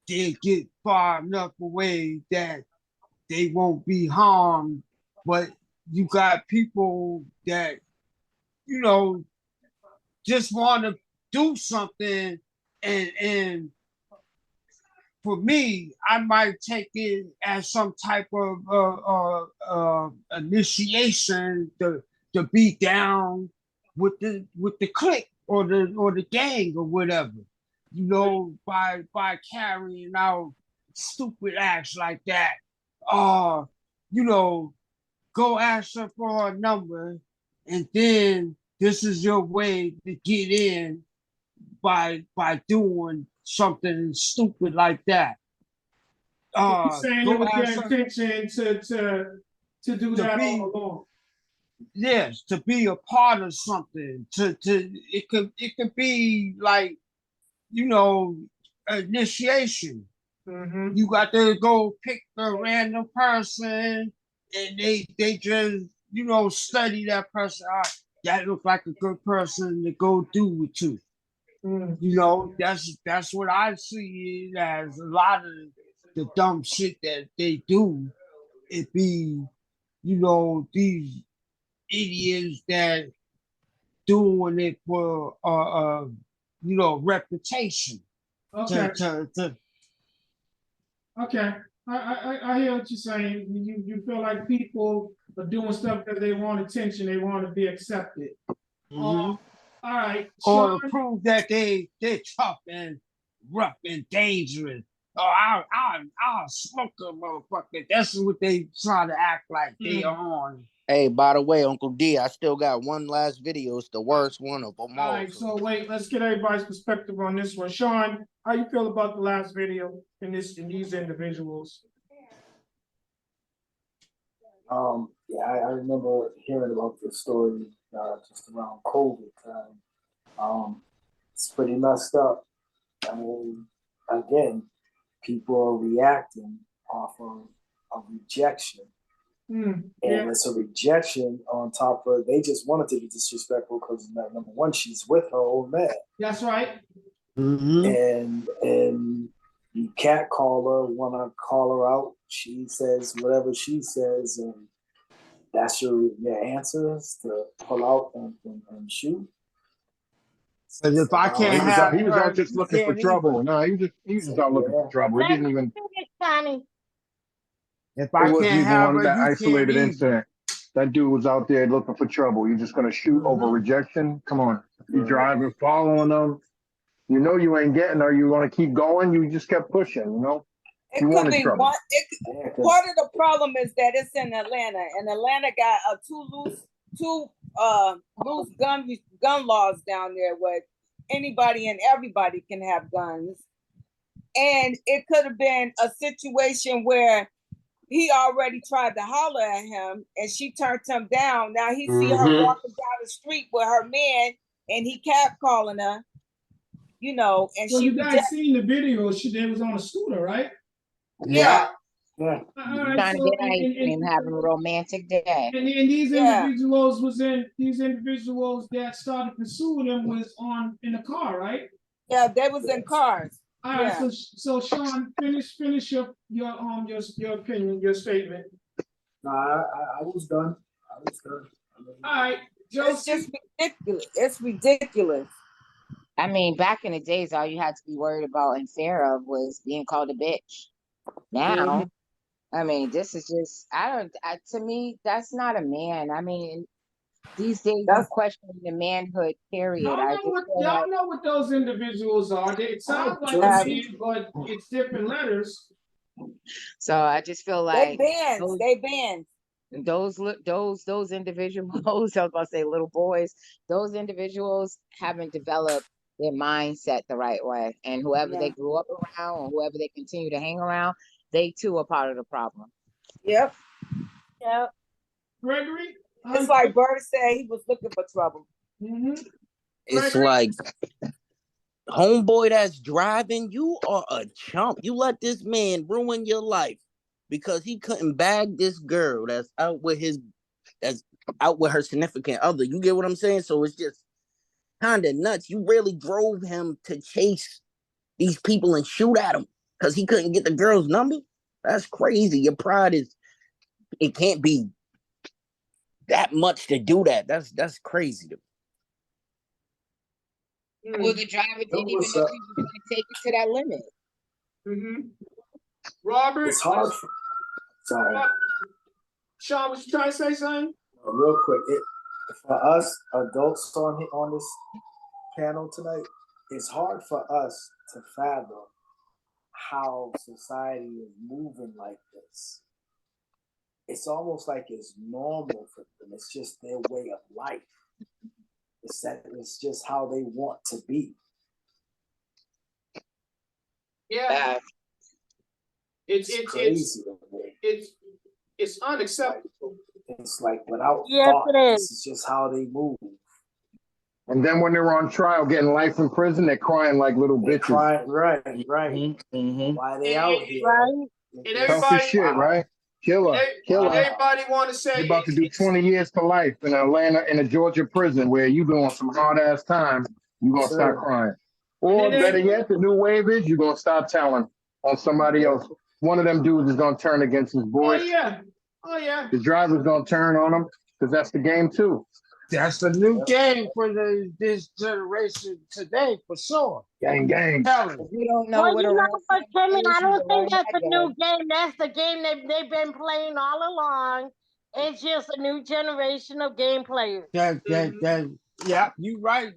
they get far enough away that they won't be harmed. But you got people that, just want to do something, and for me, I might take it as some type of initiation to be down with the clique or the gang or whatever, by carrying out stupid acts like that. Go ask her for a number, and then this is your way to get in by doing something stupid like that. You're saying it was their intention to do that all along. Yes, to be a part of something. It could be like, initiation. You got to go pick a random person, and they just study that person out. That looks like a good person to go do with you. That's what I see it as. A lot of the dumb shit that they do, it be, these idiots that doing it for reputation. Okay. Okay. I hear what you're saying. You feel like people are doing stuff because they want attention, they want to be accepted. All right. Or Sean, to prove that they're tough and rough and dangerous. Oh, I'll smoke a motherfucker. That's what they try to act like they on. Hey, by the way, Uncle D, I still got one last video. It's the worst one of them all. all right, so wait, let's get everybody's perspective on this one. Sean, how you feel about the last video in these individuals? Yeah, I remember hearing about this story just around COVID time. It's pretty messed up. I mean, again, people are reacting off of a rejection. And it's a rejection on top of, they just wanted to be disrespectful because number one, she's with her old man. That's right. And you can't call her, want to call her out. She says whatever she says, and that's your answers to pull out and shoot. But if I can't have he was out just looking for trouble. No, he was just out looking for trouble. It didn't even. If I It wasn't can't even have one her, that you isolated can't incident. That dude was out there looking for trouble. You're just gonna shoot over rejection? Come on. You driving, following them. You know you ain't getting her. You want to keep going. You just kept pushing. It You could wanted be trouble. part of the problem is that it's in Atlanta, and Atlanta got two loose gun laws down there where anybody and everybody can have guns. And it could have been a situation where he already tried to holler at him and she turned him down. Now he see her walking down the street with her man and he catcalling her, and Well, she you guys seen the video? They was on a scooter, right? Yeah. All right, Trying to so get ice cream, having a romantic day. and these individuals that started pursuing them was in the car, right? Yeah, they was in cars. All right, so Sean, finish your opinion, your statement. No, I was done. All right, it's just ridiculous. It's ridiculous. I mean, back in the days, all you had to be worried about and fear of was being called a bitch. Now, I mean, this is just, to me, that's not a man. I mean, these days, I'm questioning the manhood, period. Y'all know what those individuals are. It sounds like a man, but it's different letters. So I just feel like they banned. Those individuals, I was about to say little boys, those individuals haven't developed their mindset the right way. And whoever they grew up around or whoever they continue to hang around, they too are part of the problem. Yep. Gregory? It's like Bird said, he was looking for trouble. It's like, homeboy that's driving, you are a chump. You let this man ruin your life because he couldn't bag this girl that's out with her significant other. You get what I'm saying? So it's just kind of nuts. You really drove him to chase these people and shoot at them because he couldn't get the girl's number. That's crazy. Your pride it can't be that much to do that. That's crazy. Well, the driver didn't even know he was going to take it to that limit. Robert, it's hard. Sorry, Sean, was you trying to say something? Real quick, for us adults on this panel tonight, it's hard for us to fathom how society is moving like this. It's almost like it's normal for them. It's just their way of life. It's just how they want to be. Yeah. It's crazy. It's unacceptable. It's like without thought. This is just how they move. And then when they're on trial getting life in prison, they're crying like little bitches. Right. Why they out here? Right. And Tough as shit, right? Killer. Anybody want to say? You're about to do 20 years to life in Atlanta, in a Georgia prison where you doing some hard ass time. You're gonna start crying. Or better yet, the new wave is you're gonna start telling on somebody else. One of them dudes is gonna turn against his Oh boys. yeah. Oh yeah. The driver's gonna turn on him because that's the game too. That's the new game for this generation today, for sure. Gang, gang. We don't know Well, what you a know real what, Timmy? is. I You don't can think learn that's that a new game. game. That's the game they've been playing all along. It's just a new generation of game players. Yeah, you right,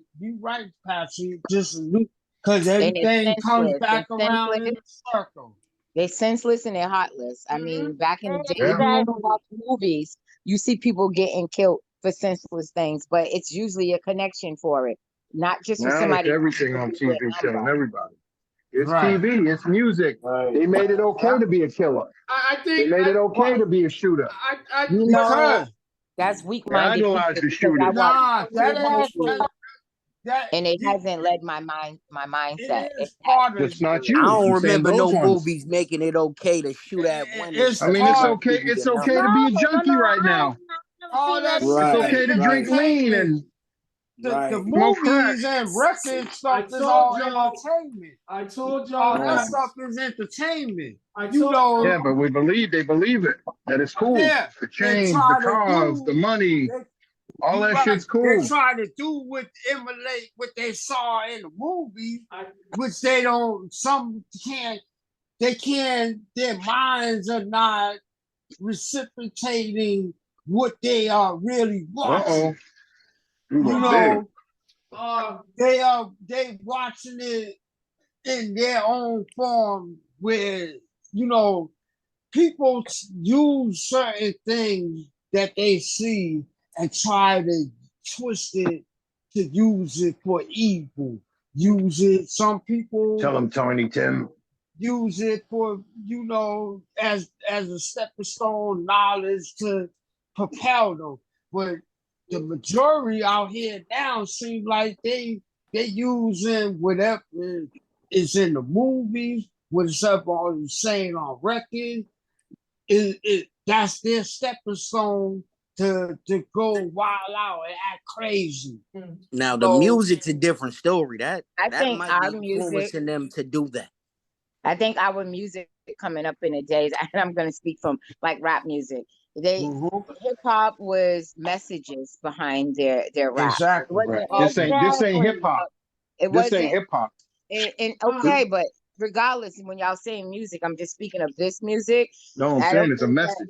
Patsy. Just a new, because And it's everything comes senseless. back It's around in senseless. a circle. They're senseless and they're heartless. I mean, back in the day, Yeah. even when we watch movies, you see people getting killed for senseless things, but it's usually a connection for it, not just for Now it's somebody. everything on TV killing everybody. It's Right. TV, it's music. They made it okay to be a killer. I They think made it okay to be a shooter. You know, that's They weak-minded idolize people the because I shooters. watch that and it you, hasn't led my mindset. it is part of Just not I you. don't I'm saying remember those no ones. movies making it okay to shoot at women. it's I mean, it's part okay. It's okay to be a junkie right now. all that It's okay to drink lean and the smoke crack. movies and record stuff is told all y'all- entertainment. I told All y'all that that. stuff is entertainment. I You told know, Yeah, but they believe it. That it's cool. Yeah, The they chains, try the to cars, do- the money, all that right, shit's cool. They try to do emulate what they saw in the movies, which they don't. Some can't. They can't. Their minds are not reciprocating what they are really watching. You You know, know, they watching it in their own form, where you know people use certain things that they see and try to twist it to use it for evil. Use it. Some people tell them, Tiny Tim. use it for, you know, as a stepping stone knowledge to propel them. But the majority out here now seem like they using whatever is in the movies, whatever is saying on record. That's their stepping stone to go wild out and act crazy. Now the So- music's a different story. That think might our be music- influencing them to do that. I think our music coming up in the days, and I'm going to speak from like rap music. Hip hop was messages behind their rap. Exactly. It wasn't This ain't hip hop. It This wasn't ain't hip hop. and okay, but regardless, when y'all saying music, I'm just speaking of this music. No, I'm I saying don't it's a think that- message.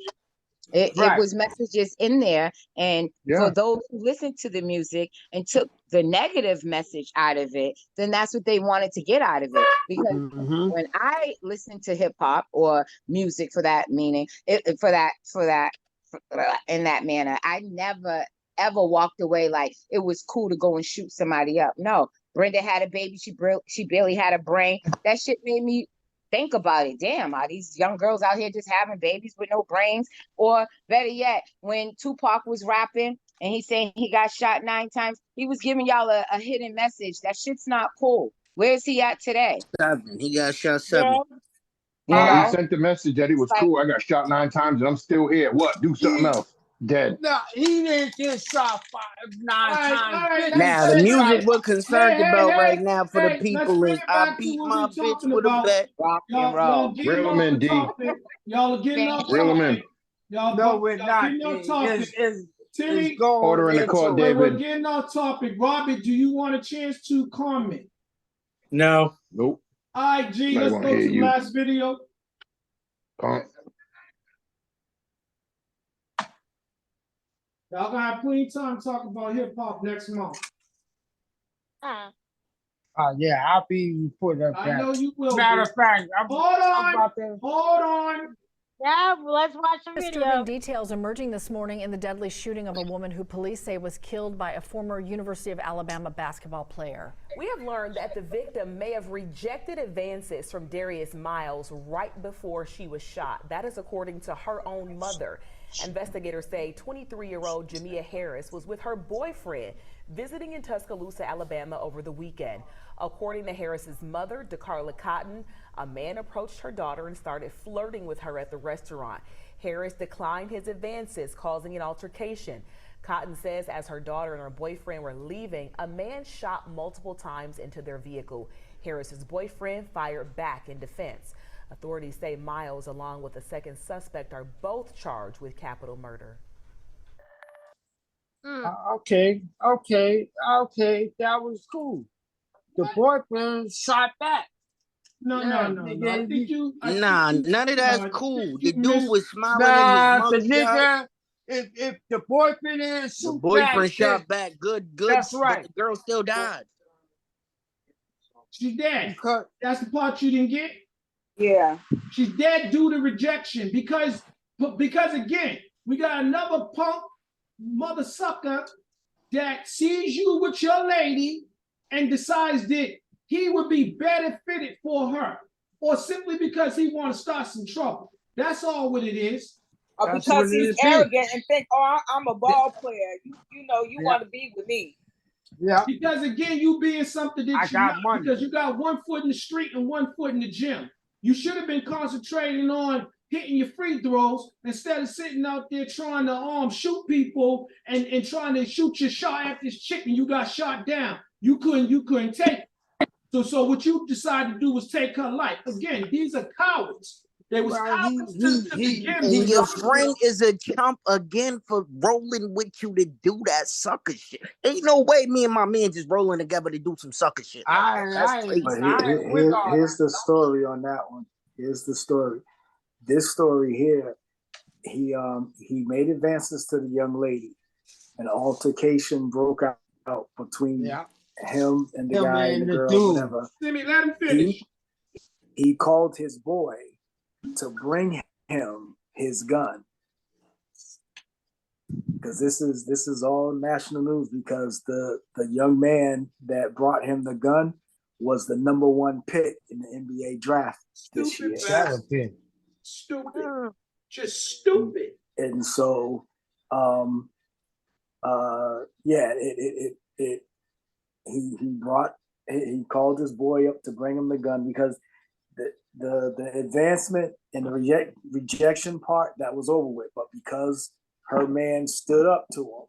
It was messages in there, and Yeah. for those who listened to the music and took the negative message out of it, then that's what they wanted to get out of it. Because when I listen to hip hop or music, for that meaning, in that manner, I never ever walked away like it was cool to go and shoot somebody up. No, Brenda had a baby. She barely had a brain. That shit made me think about it. Damn, are these young girls out here just having babies with no brains? Or better yet, when Tupac was rapping and he's saying he got shot 9 times, he was giving y'all a hidden message. That shit's not cool. Where is he at today? 7. He got shot 7. You know? He sent the message that he was cool. I got shot 9 times and I'm still here. What? Do something else. Dead. No, he didn't get shot 9 times. Now the music we're concerned Hey, about hey, right now for hey, the people let's is bring it I back to beat what my we bitch talking with a about. bat. Rock and Y'all roll. getting Reel 'em off in, the D. topic. Y'all are getting off Reel 'em topic. in. No, we're not. Getting off topic. Timmy, It's going Order in the court, into- we're David. getting off topic. Robert, do you want a chance to comment? No. Nope. All right, G, Nobody let's wanna go hear to the you. last video. Y'all gonna have plenty of time to talk about hip hop next month. Yeah, I'll be put up I there. know you will. Matter of fact, I'm about to. Hold on. Yeah, let's watch the video. Disturbing details emerging this morning in the deadly shooting of a woman who police say was killed by a former University of Alabama basketball player. We have learned that the victim may have rejected advances from Darius Miles right before she was shot. That is according to her own mother. Investigators say 23-year-old Jamia Harris was with her boyfriend visiting in Tuscaloosa, Alabama over the weekend. According to Harris's mother, DeCarla Cotton, a man approached her daughter and started flirting with her at the restaurant. Harris declined his advances, causing an altercation. Cotton says as her daughter and her boyfriend were leaving, a man shot multiple times into their vehicle. Harris's boyfriend fired back in defense. Authorities say Miles, along with a second suspect, are both charged with capital murder. Okay, that was cool. The boyfriend shot back. No. I think you. None of that's cool. The dude was smiling Nah, in the his mugshot. nigga, if the boyfriend didn't The shoot boyfriend back, shot back good, that's but right. the girl still died. She's dead. That's the part you didn't get. Yeah. She's dead due to rejection because again, we got another punk mother sucker that sees you with your lady and decides that he would be better fitted for her, or simply because he want to start some trouble. That's all what it is. Or because he's arrogant and think, oh, I'm a ball player. You want to be with me. Yeah. Because again, you being something that you're not, because you got 1 foot in the street and 1 foot in the gym. You should have been concentrating on hitting your free throws instead of sitting out there trying to shoot people and trying to shoot your shot at this chick and you got shot down. You couldn't take it. So what you decided to do was take her life. Again, these are cowards. They was cowards to begin with. And your friend is a chump again for rolling with you to do that sucker shit. Ain't no way me and my man just rolling together to do some sucker shit. That's crazy. Here's the story on that one. Here's the story. This story here, he made advances to the young lady. An altercation broke out between him and the guy and the girl, whatever. Let him finish. He called his boy to bring him his gun, because this is all national news, because the young man that brought him the gun was the #1 pick in the NBA draft this year. Stupid. Just stupid. And so he called his boy up to bring him the gun, because the advancement and the rejection part, that was over with, but because her man stood up to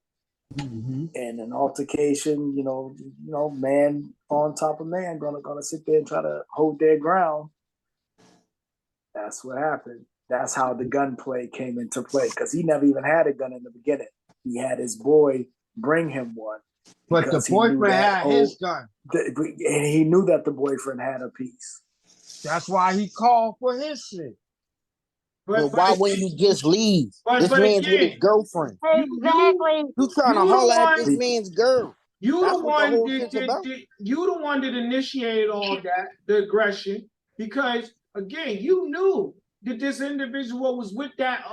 him in an altercation, man on top of man gonna sit there and try to hold their ground. That's what happened. That's how the gunplay came into play, because he never even had a gun in the beginning. He had his boy bring him one. But the boyfriend had his gun. And he knew that the boyfriend had a piece. That's why he called for his shit. But why wouldn't he just leave? This man's with his girlfriend. Exactly. You trying to holler at this man's girl. You the one that initiated all that, the aggression, because again, you knew that this individual was with that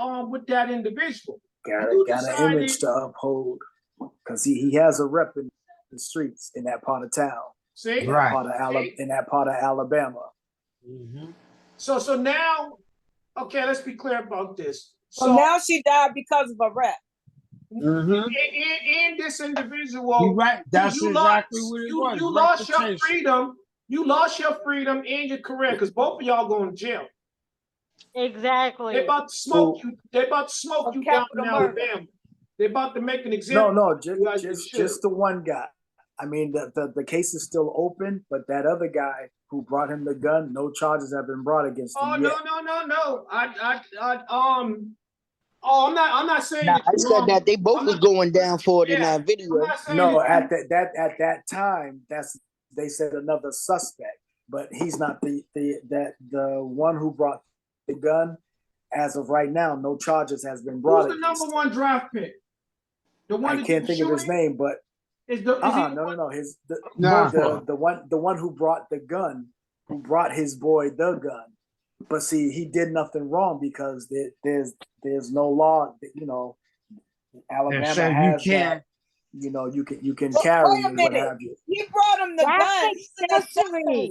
individual. Got an image to uphold, because he has a rep in the streets in that part of town. See? In that part of Alabama. So now, okay, let's be clear about this. So now she died because of a rep. And this individual, you're right. That's exactly what it was. You lost your freedom. You lost your freedom and your career, because both of y'all going to jail. Exactly. They about to smoke you. They about to smoke you down in Alabama. They about to make an example. No, just the one guy. I mean, the case is still open, but that other guy who brought him the gun, no charges have been brought against him yet. No. I'm not saying that. I said that they both was going down for it in that video. No, at that time, they said another suspect, but he's not the one who brought the gun. As of right now, no charges has been brought. Who's the #1 draft pick? The one I can't think of his name, but no. The one who brought the gun, who brought his boy the gun. But see, he did nothing wrong, because there's no law. Alabama has that. You can carry and what have you. He brought him the gun.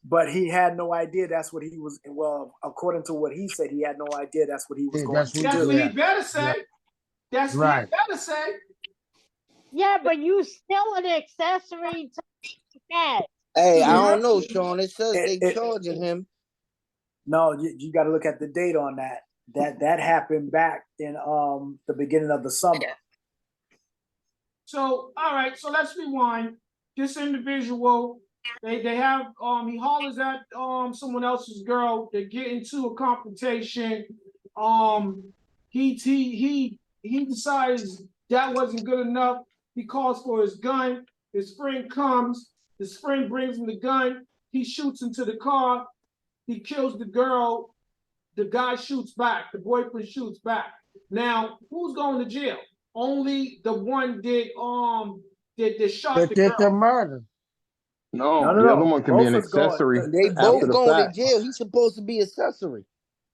But he had no idea that's what he was. Well, according to what he said, he had no idea that's what he was going to do. That's what he better say. That's what he better say. Yeah, but you still an accessory to that. Hey, I don't know, Sean. It says they charging him. No, you got to look at the date on that. that happened back in the beginning of the summer. So, all right, so let's rewind. This individual, they have he hollers at someone else's girl. They get into a confrontation. He decides that wasn't good enough. He calls for his gun. His friend comes. His friend brings him the gun. He shoots into the car. He kills the girl. The guy shoots back. The boyfriend shoots back. Now, who's going to jail? Only the one that shot the did the girl. murder. No, the other one can be an Both is going- accessory They after both the going to fact. jail. He's supposed to be accessory.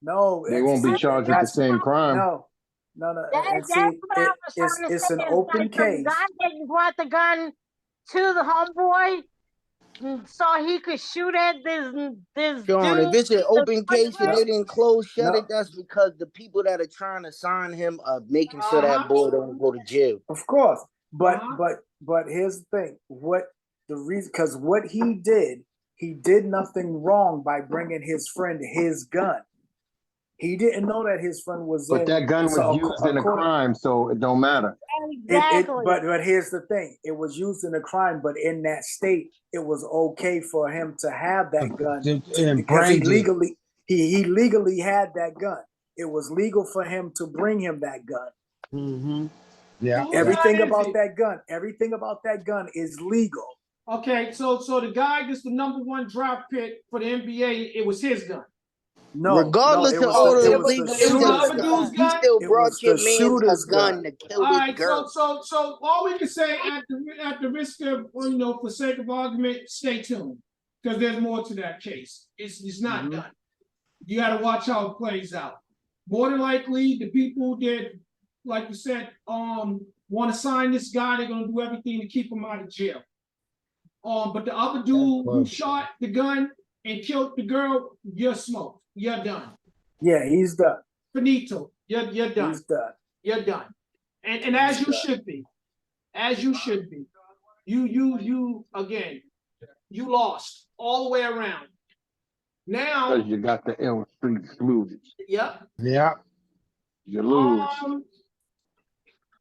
No, They won't be charged with the same crime. No. That's And what see, I was trying to it's say. an It's open like the case. guy that brought the gun to the homeboy so he could shoot at this Sean, dude. if it's an open case and No. they didn't close shut No. it, that's because the people that are trying to sign him are making sure that boy don't go to jail. Of course. But here's the thing. What the reason, because what he did nothing wrong by bringing his friend his gun. He didn't know that his friend was But in. that gun was so used in a according- crime, so it don't matter. Exactly. But here's the thing. It was used in a crime, but in that state, it was okay for him to have that gun because he legally had that gun. It was legal for him to bring him that gun. Mm-hmm. Yeah. Everything gun is about it? that gun is legal. Okay, so the guy that's the #1 draft pick for the NBA, it was his gun. No, Regardless it of was all the the shooter's illegal, gun. he still It brought was your the man a shooter's gun gun. to kill All this right, girl. so all we can say at the risk of, for sake of argument, stay tuned, because there's more to that case. It's not done. You got to watch how it plays out. More than likely, the people that, like you said, want to sign this guy, they're gonna do everything to keep him out of jail. But the other dude who shot the gun and killed the girl, you're smoked. You're done. Yeah, he's done. Finito. You're done. He's done. You're done. And as you should be. As you should be. You again, you lost all the way around. Now Because you got the Elm Street smoothie. Yep. Yeah. You lose.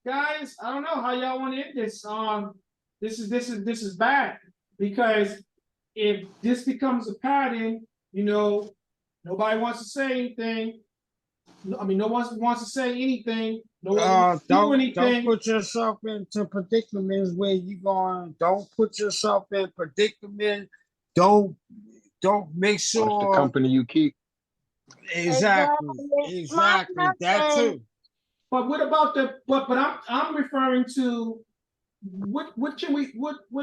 Guys, I don't know how y'all want to end this. This is bad, because if this becomes a pattern, nobody wants to say anything. I mean, no one wants to say anything. No one wants to do anything. Don't put yourself into predicaments where you going. Don't put yourself in predicament. Don't make sure. Watch the company you keep. Exactly. That too. But what about but I'm referring to what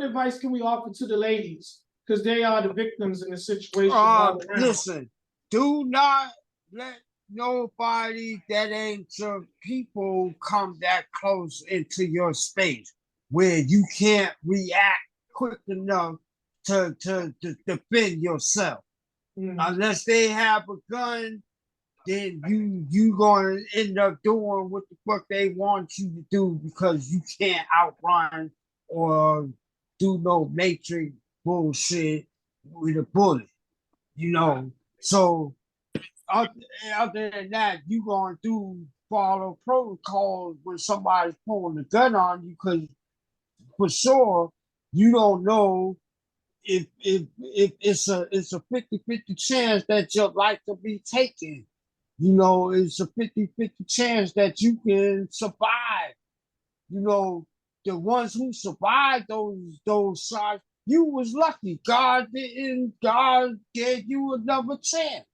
advice can we offer to the ladies, because they are the victims in the situation all around. Listen, do not let nobody that ain't your people come that close into your space where you can't react quick enough to defend yourself. Unless they have a gun, then you gonna end up doing what the fuck they want you to do, because you can't outrun or do no matrix bullshit with a bullet, So other than that, you gonna follow protocols when somebody's pulling a gun on you, because for sure you don't know if it's a 50-50 chance that your life will be taken. It's a 50-50 chance that you can survive. The ones who survived those shots, you was lucky. God gave you another chance.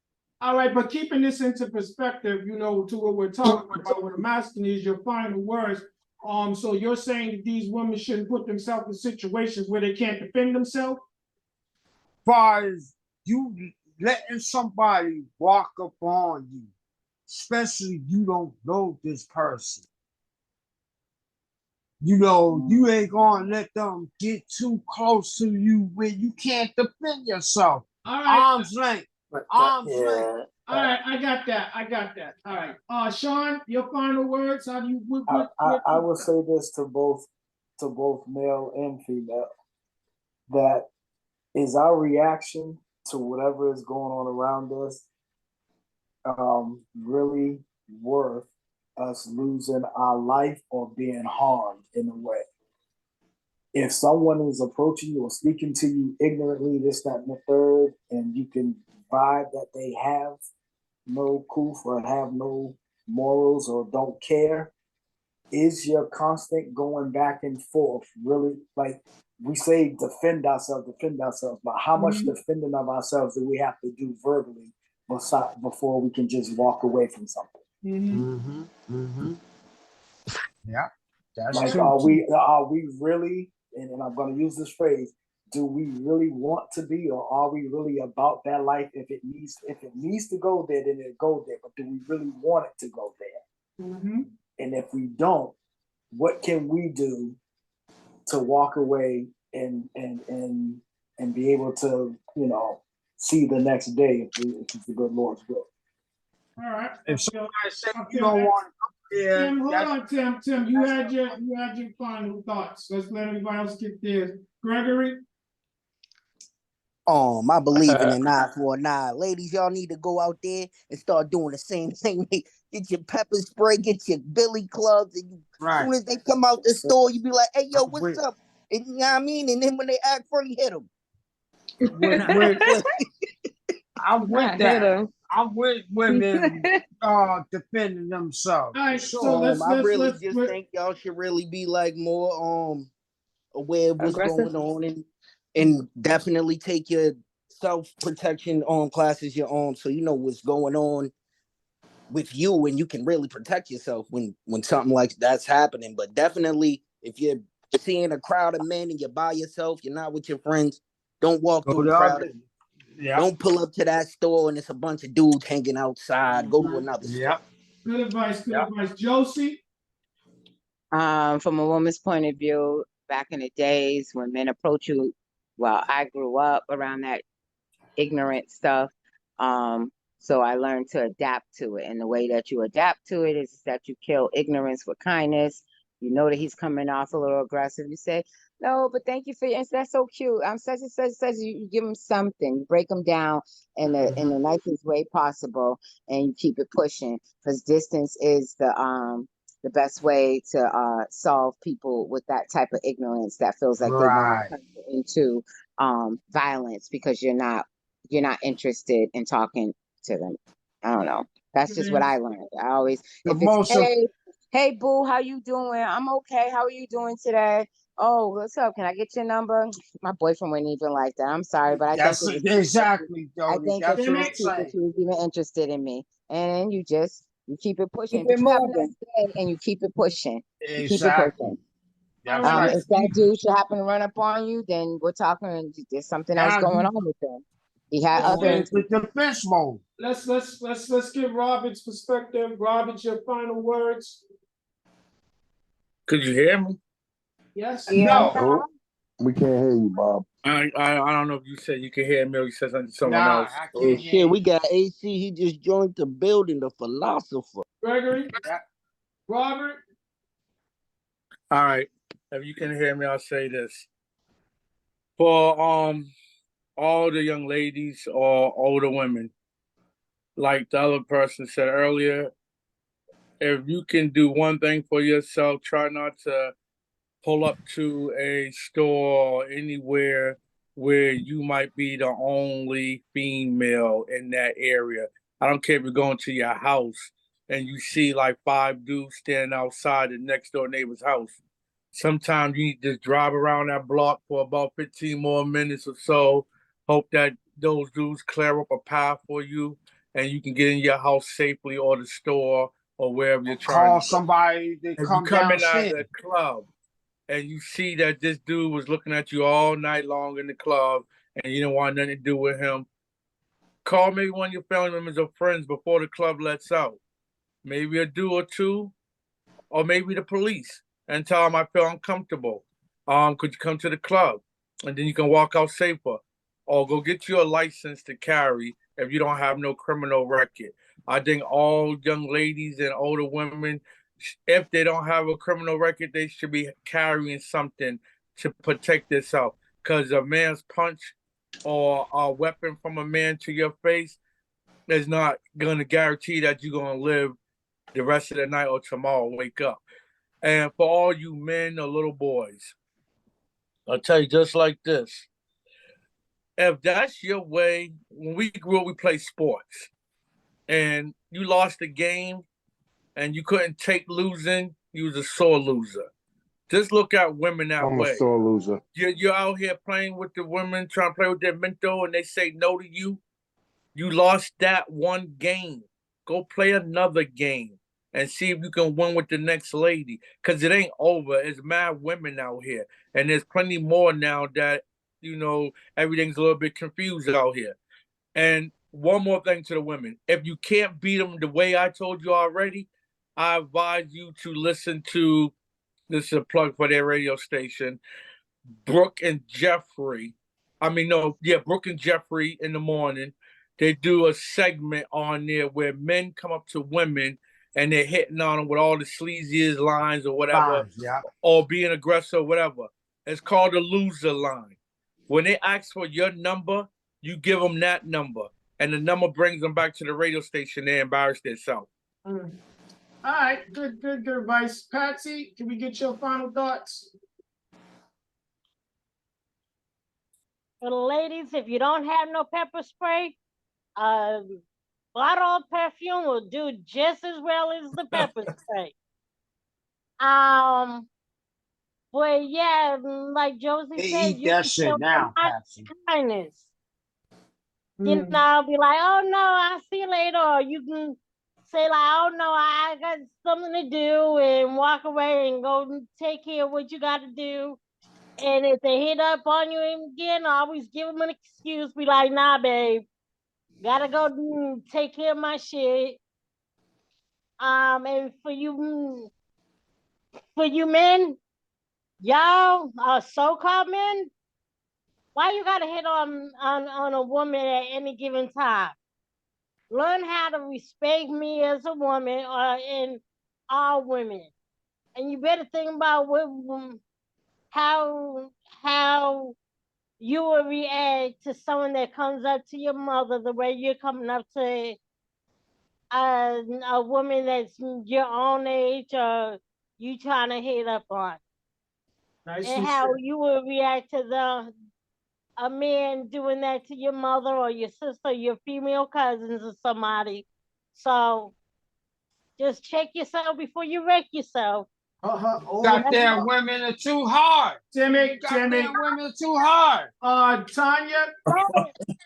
All right, but keeping this into perspective, to what we're talking about, what I'm asking is your final words. So you're saying that these women shouldn't put themselves in situations where they can't defend themselves? Far as you letting somebody walk up on you, especially you don't know this person. You ain't gonna let them get too close to you where you can't defend yourself. All right. Arm's length. Arm's length. All right, I got that. All right. Sean, your final words. How do you I will say this to both male and female, that is our reaction to whatever is going on around us. really worth us losing our life or being harmed in a way. If someone is approaching you or speaking to you ignorantly, this, that, and the third, and you can vibe that they have no coof or have no morals or don't care, is your constant going back and forth really, like we say, defend ourselves, but how much defending of ourselves do we have to do verbally before we can just walk away from something? Yeah, that's Like, true. are we really, and I'm going to use this phrase, do we really want to be, or are we really about that life? If it needs to go there, then it go there. But do we really want it to go there? And if we don't, what can we do to walk away and be able to, see the next day if it's the good Lord's will? All right. If somebody says you don't want to go there, Tim, hold on, Tim. Tim, you had your final thoughts. Let's let everybody else get theirs. Gregory. I believe in an eye for an eye. Ladies, y'all need to go out there and start doing the same thing. Get your pepper spray, get your billy clubs, and as soon as they come out the store, you be like, "Hey, yo, what's up?" And you know what I mean? And then when they act funny, hit them. I'm with that. I'm with women defending themselves. All right, I really just think y'all should really be like more aware of what's going on, and definitely take your self-protection classes your own, so you know what's going on with you, and you can really protect yourself when something like that's happening. But definitely, if you're seeing a crowd of men and you're by yourself, you're not with your friends, don't walk through a crowd. Don't pull up to that store and it's a bunch of dudes hanging outside. Go to another store. Good advice. Good advice. Josie. From a woman's point of view, back in the days when men approach you, well, I grew up around that ignorant stuff. So I learned to adapt to it. And the way that you adapt to it is that you kill ignorance with kindness. You know that he's coming off a little aggressive. You say, no, but thank you for your answer. That's so cute. I'm such and such and such. You give him something, you break him down in the nicest way possible, and you keep it pushing, because distance is the best way to solve people with that type of ignorance that feels like they want to turn into violence because you're not interested in talking to them. I don't know. That's just what I learned. I always, if it's, hey boo, how you doing? I'm okay. How are you doing today? Oh, what's up? Can I get your number? My boyfriend wasn't even like that. I'm sorry, but I think it was exactly. I think that's it what was I'm cute that saying. she was even interested in me. And you keep it pushing. Keep But it you have a moving. nice day and you keep it pushing. You keep it Exactly. pushing. That's right. If that dude should happen to run up on you, then we're talking. There's something else going on with him. He had other intentions. The defense mode. Let's get Robert's perspective. Robert, your final words. Could you hear me? Yes. No. We can't hear you, Bob. I don't know if you said you can hear me or you said something to someone else. Oh shit, we got AC. He just joined the building, the philosopher. Gregory. Robert. All right. If you can hear me, I'll say this. For all the young ladies or older women, like the other person said earlier, if you can do one thing for yourself, try not to pull up to a store or anywhere where you might be the only female in that area. I don't care if you're going to your house and you see like 5 dudes standing outside the next door neighbor's house. Sometimes you need to drive around that block for about 15 more minutes or so. Hope that those dudes clear up a path for you and you can get in your house safely or the store or wherever you're trying Call to go. somebody to If you come come in out of downstairs. the club and you see that this dude was looking at you all night long in the club and you don't want nothing to do with him, call maybe one of your family members or friends before the club lets out. Maybe a dude or two, or maybe the police, and tell them I feel uncomfortable. Could you come to the club? And then you can walk out safer. Or go get you a license to carry if you don't have no criminal record. I think all young ladies and older women, if they don't have a criminal record, they should be carrying something to protect themselves. Because a man's punch or a weapon from a man to your face, is not going to guarantee that you're going to live the rest of the night or tomorrow wake up. And for all you men or little boys, I'll tell you just like this. If that's your way, when we grew up, we played sports. And you lost the game and you couldn't take losing, you was a sore loser. Just look at women that I'm a way. sore loser. You're out here playing with the women, trying to play with their mentor, and they say no to you. You lost that one game. Go play another game and see if you can win with the next lady. Because it ain't over. It's mad women out here. And there's plenty more now that, everything's a little bit confused out here. And one more thing to the women. If you can't beat them the way I told you already, I advise you to listen to, this is a plug for their radio station, Brooke and Jeffrey. Brooke and Jeffrey in the morning. They do a segment on there where men come up to women and they're hitting on them with all the sleaziest lines or whatever, or being aggressive or whatever. It's called the loser line. When they ask for your number, you give them that number, and the number brings them back to the radio station. They embarrass themselves. All right, good advice. Patsy, can we get your final thoughts? For the ladies, if you don't have no pepper spray, bottle of perfume will do just as well as the pepper spray. But yeah, like Josie said, you can show kindness. You know, be like, oh no, I'll see you later. Or you can say like, oh no, I got something to do, and walk away and go take care of what you got to do. And if they hit up on you again, always give them an excuse. Be like, nah, babe, gotta go take care of my shit. And for you men, y'all, so-called men, why you gotta hit on a woman at any given time? Learn how to respect me as a woman, and all women. And you better think about how you will react to someone that comes up to your mother the way you're coming up to a woman that's your own age or you trying to hit up on. And how you will react to a man doing that to your mother or your sister, your female cousins or somebody. So just check yourself before you wreck yourself. Goddamn women are too hard. Timmy. Women are too hard. Tanya.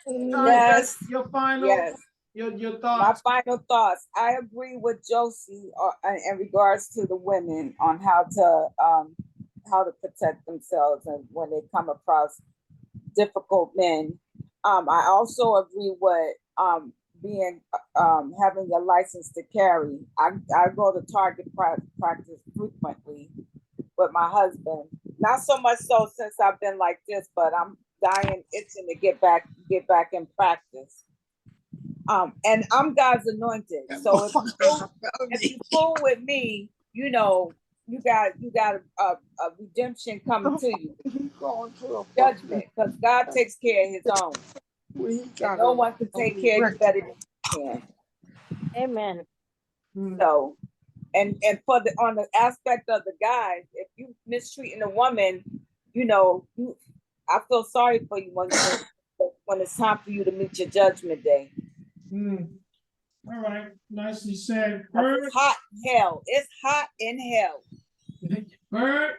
Yes. Your final. Yes. Your thoughts. My final thoughts. I agree with Josie in regards to the women on how to protect themselves and when they come across difficult men. I also agree with having your license to carry. I go to target practice frequently with my husband. Not so much so since I've been like this, but I'm dying itching to get back in practice. And I'm God's anointed. So if you fool with me, you got a redemption coming to you. Judgment, because God takes care of his own. And no one can take care of you better than you can. Amen. So, and on the aspect of the guys, if you mistreating a woman, I feel sorry for you when it's time for you to meet your judgment day. All right, nicely said. It's hot in hell. It's hot in hell. Bird.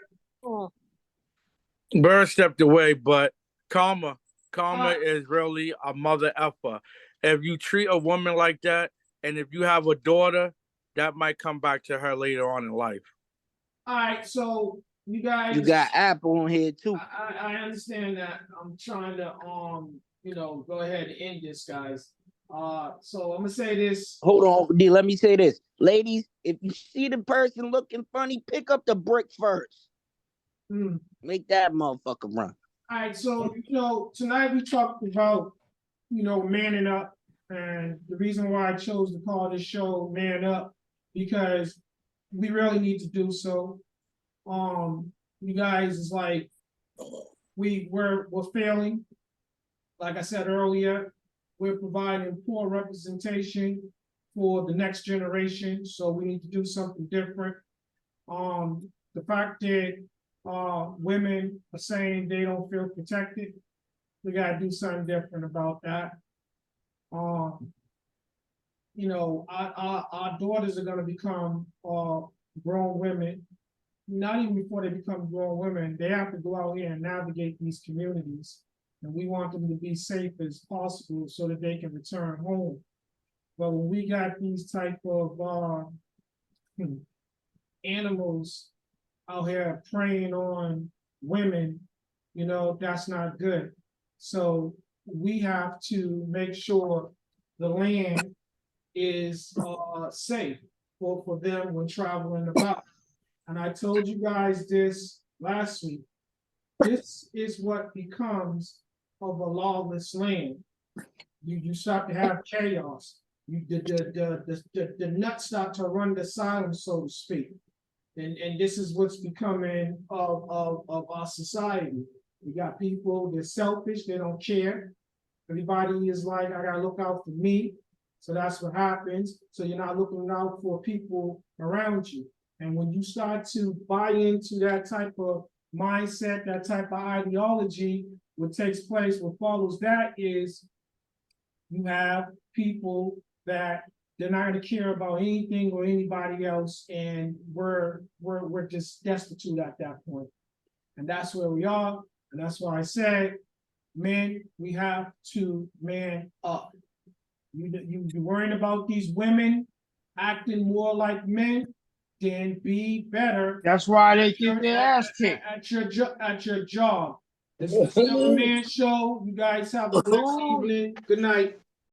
Bird stepped away, but Karma is really a mother effer. If you treat a woman like that, and if you have a daughter, that might come back to her later on in life. All right, so you guys. You got Apple on here too. I understand that. I'm trying to go ahead and end this, guys. So I'm gonna say this. Hold on, D. Let me say this, ladies. If you see the person looking funny, pick up the brick first. Make that motherfucker run. All right, so tonight we talked about manning up, and the reason why I chose to call this show "Man Up" because we really need to do so. You guys is like we're failing. Like I said earlier, we're providing poor representation for the next generation, so we need to do something different. The fact that women are saying they don't feel protected, we gotta do something different about that. You know, our daughters are gonna become grown women. Not even before they become grown women, they have to go out here and navigate these communities. And we want them to be safe as possible so that they can return home. But when we got these type of animals out here preying on women, you know, that's not good. So we have to make sure the land is safe for them when traveling about. And I told you guys this last week. This is what becomes of a lawless land. You start to have chaos. The nuts start to run the asylum, so to speak. And this is what's becoming of our society. We got people, they're selfish, they don't care. Everybody is like, I gotta look out for me. So that's what happens. So you're not looking out for people around you. And when you start to buy into that type of mindset, that type of ideology, what takes place, what follows that is you have people that they're not going to care about anything or anybody else, and we're just destitute at that point. And that's where we are, and that's why I said, men, we have to man up. You worrying about these women acting more like men, then be better. That's why they get their ass kicked. At your job. This is the Still a Man Show. You guys have a blessed evening. Good night.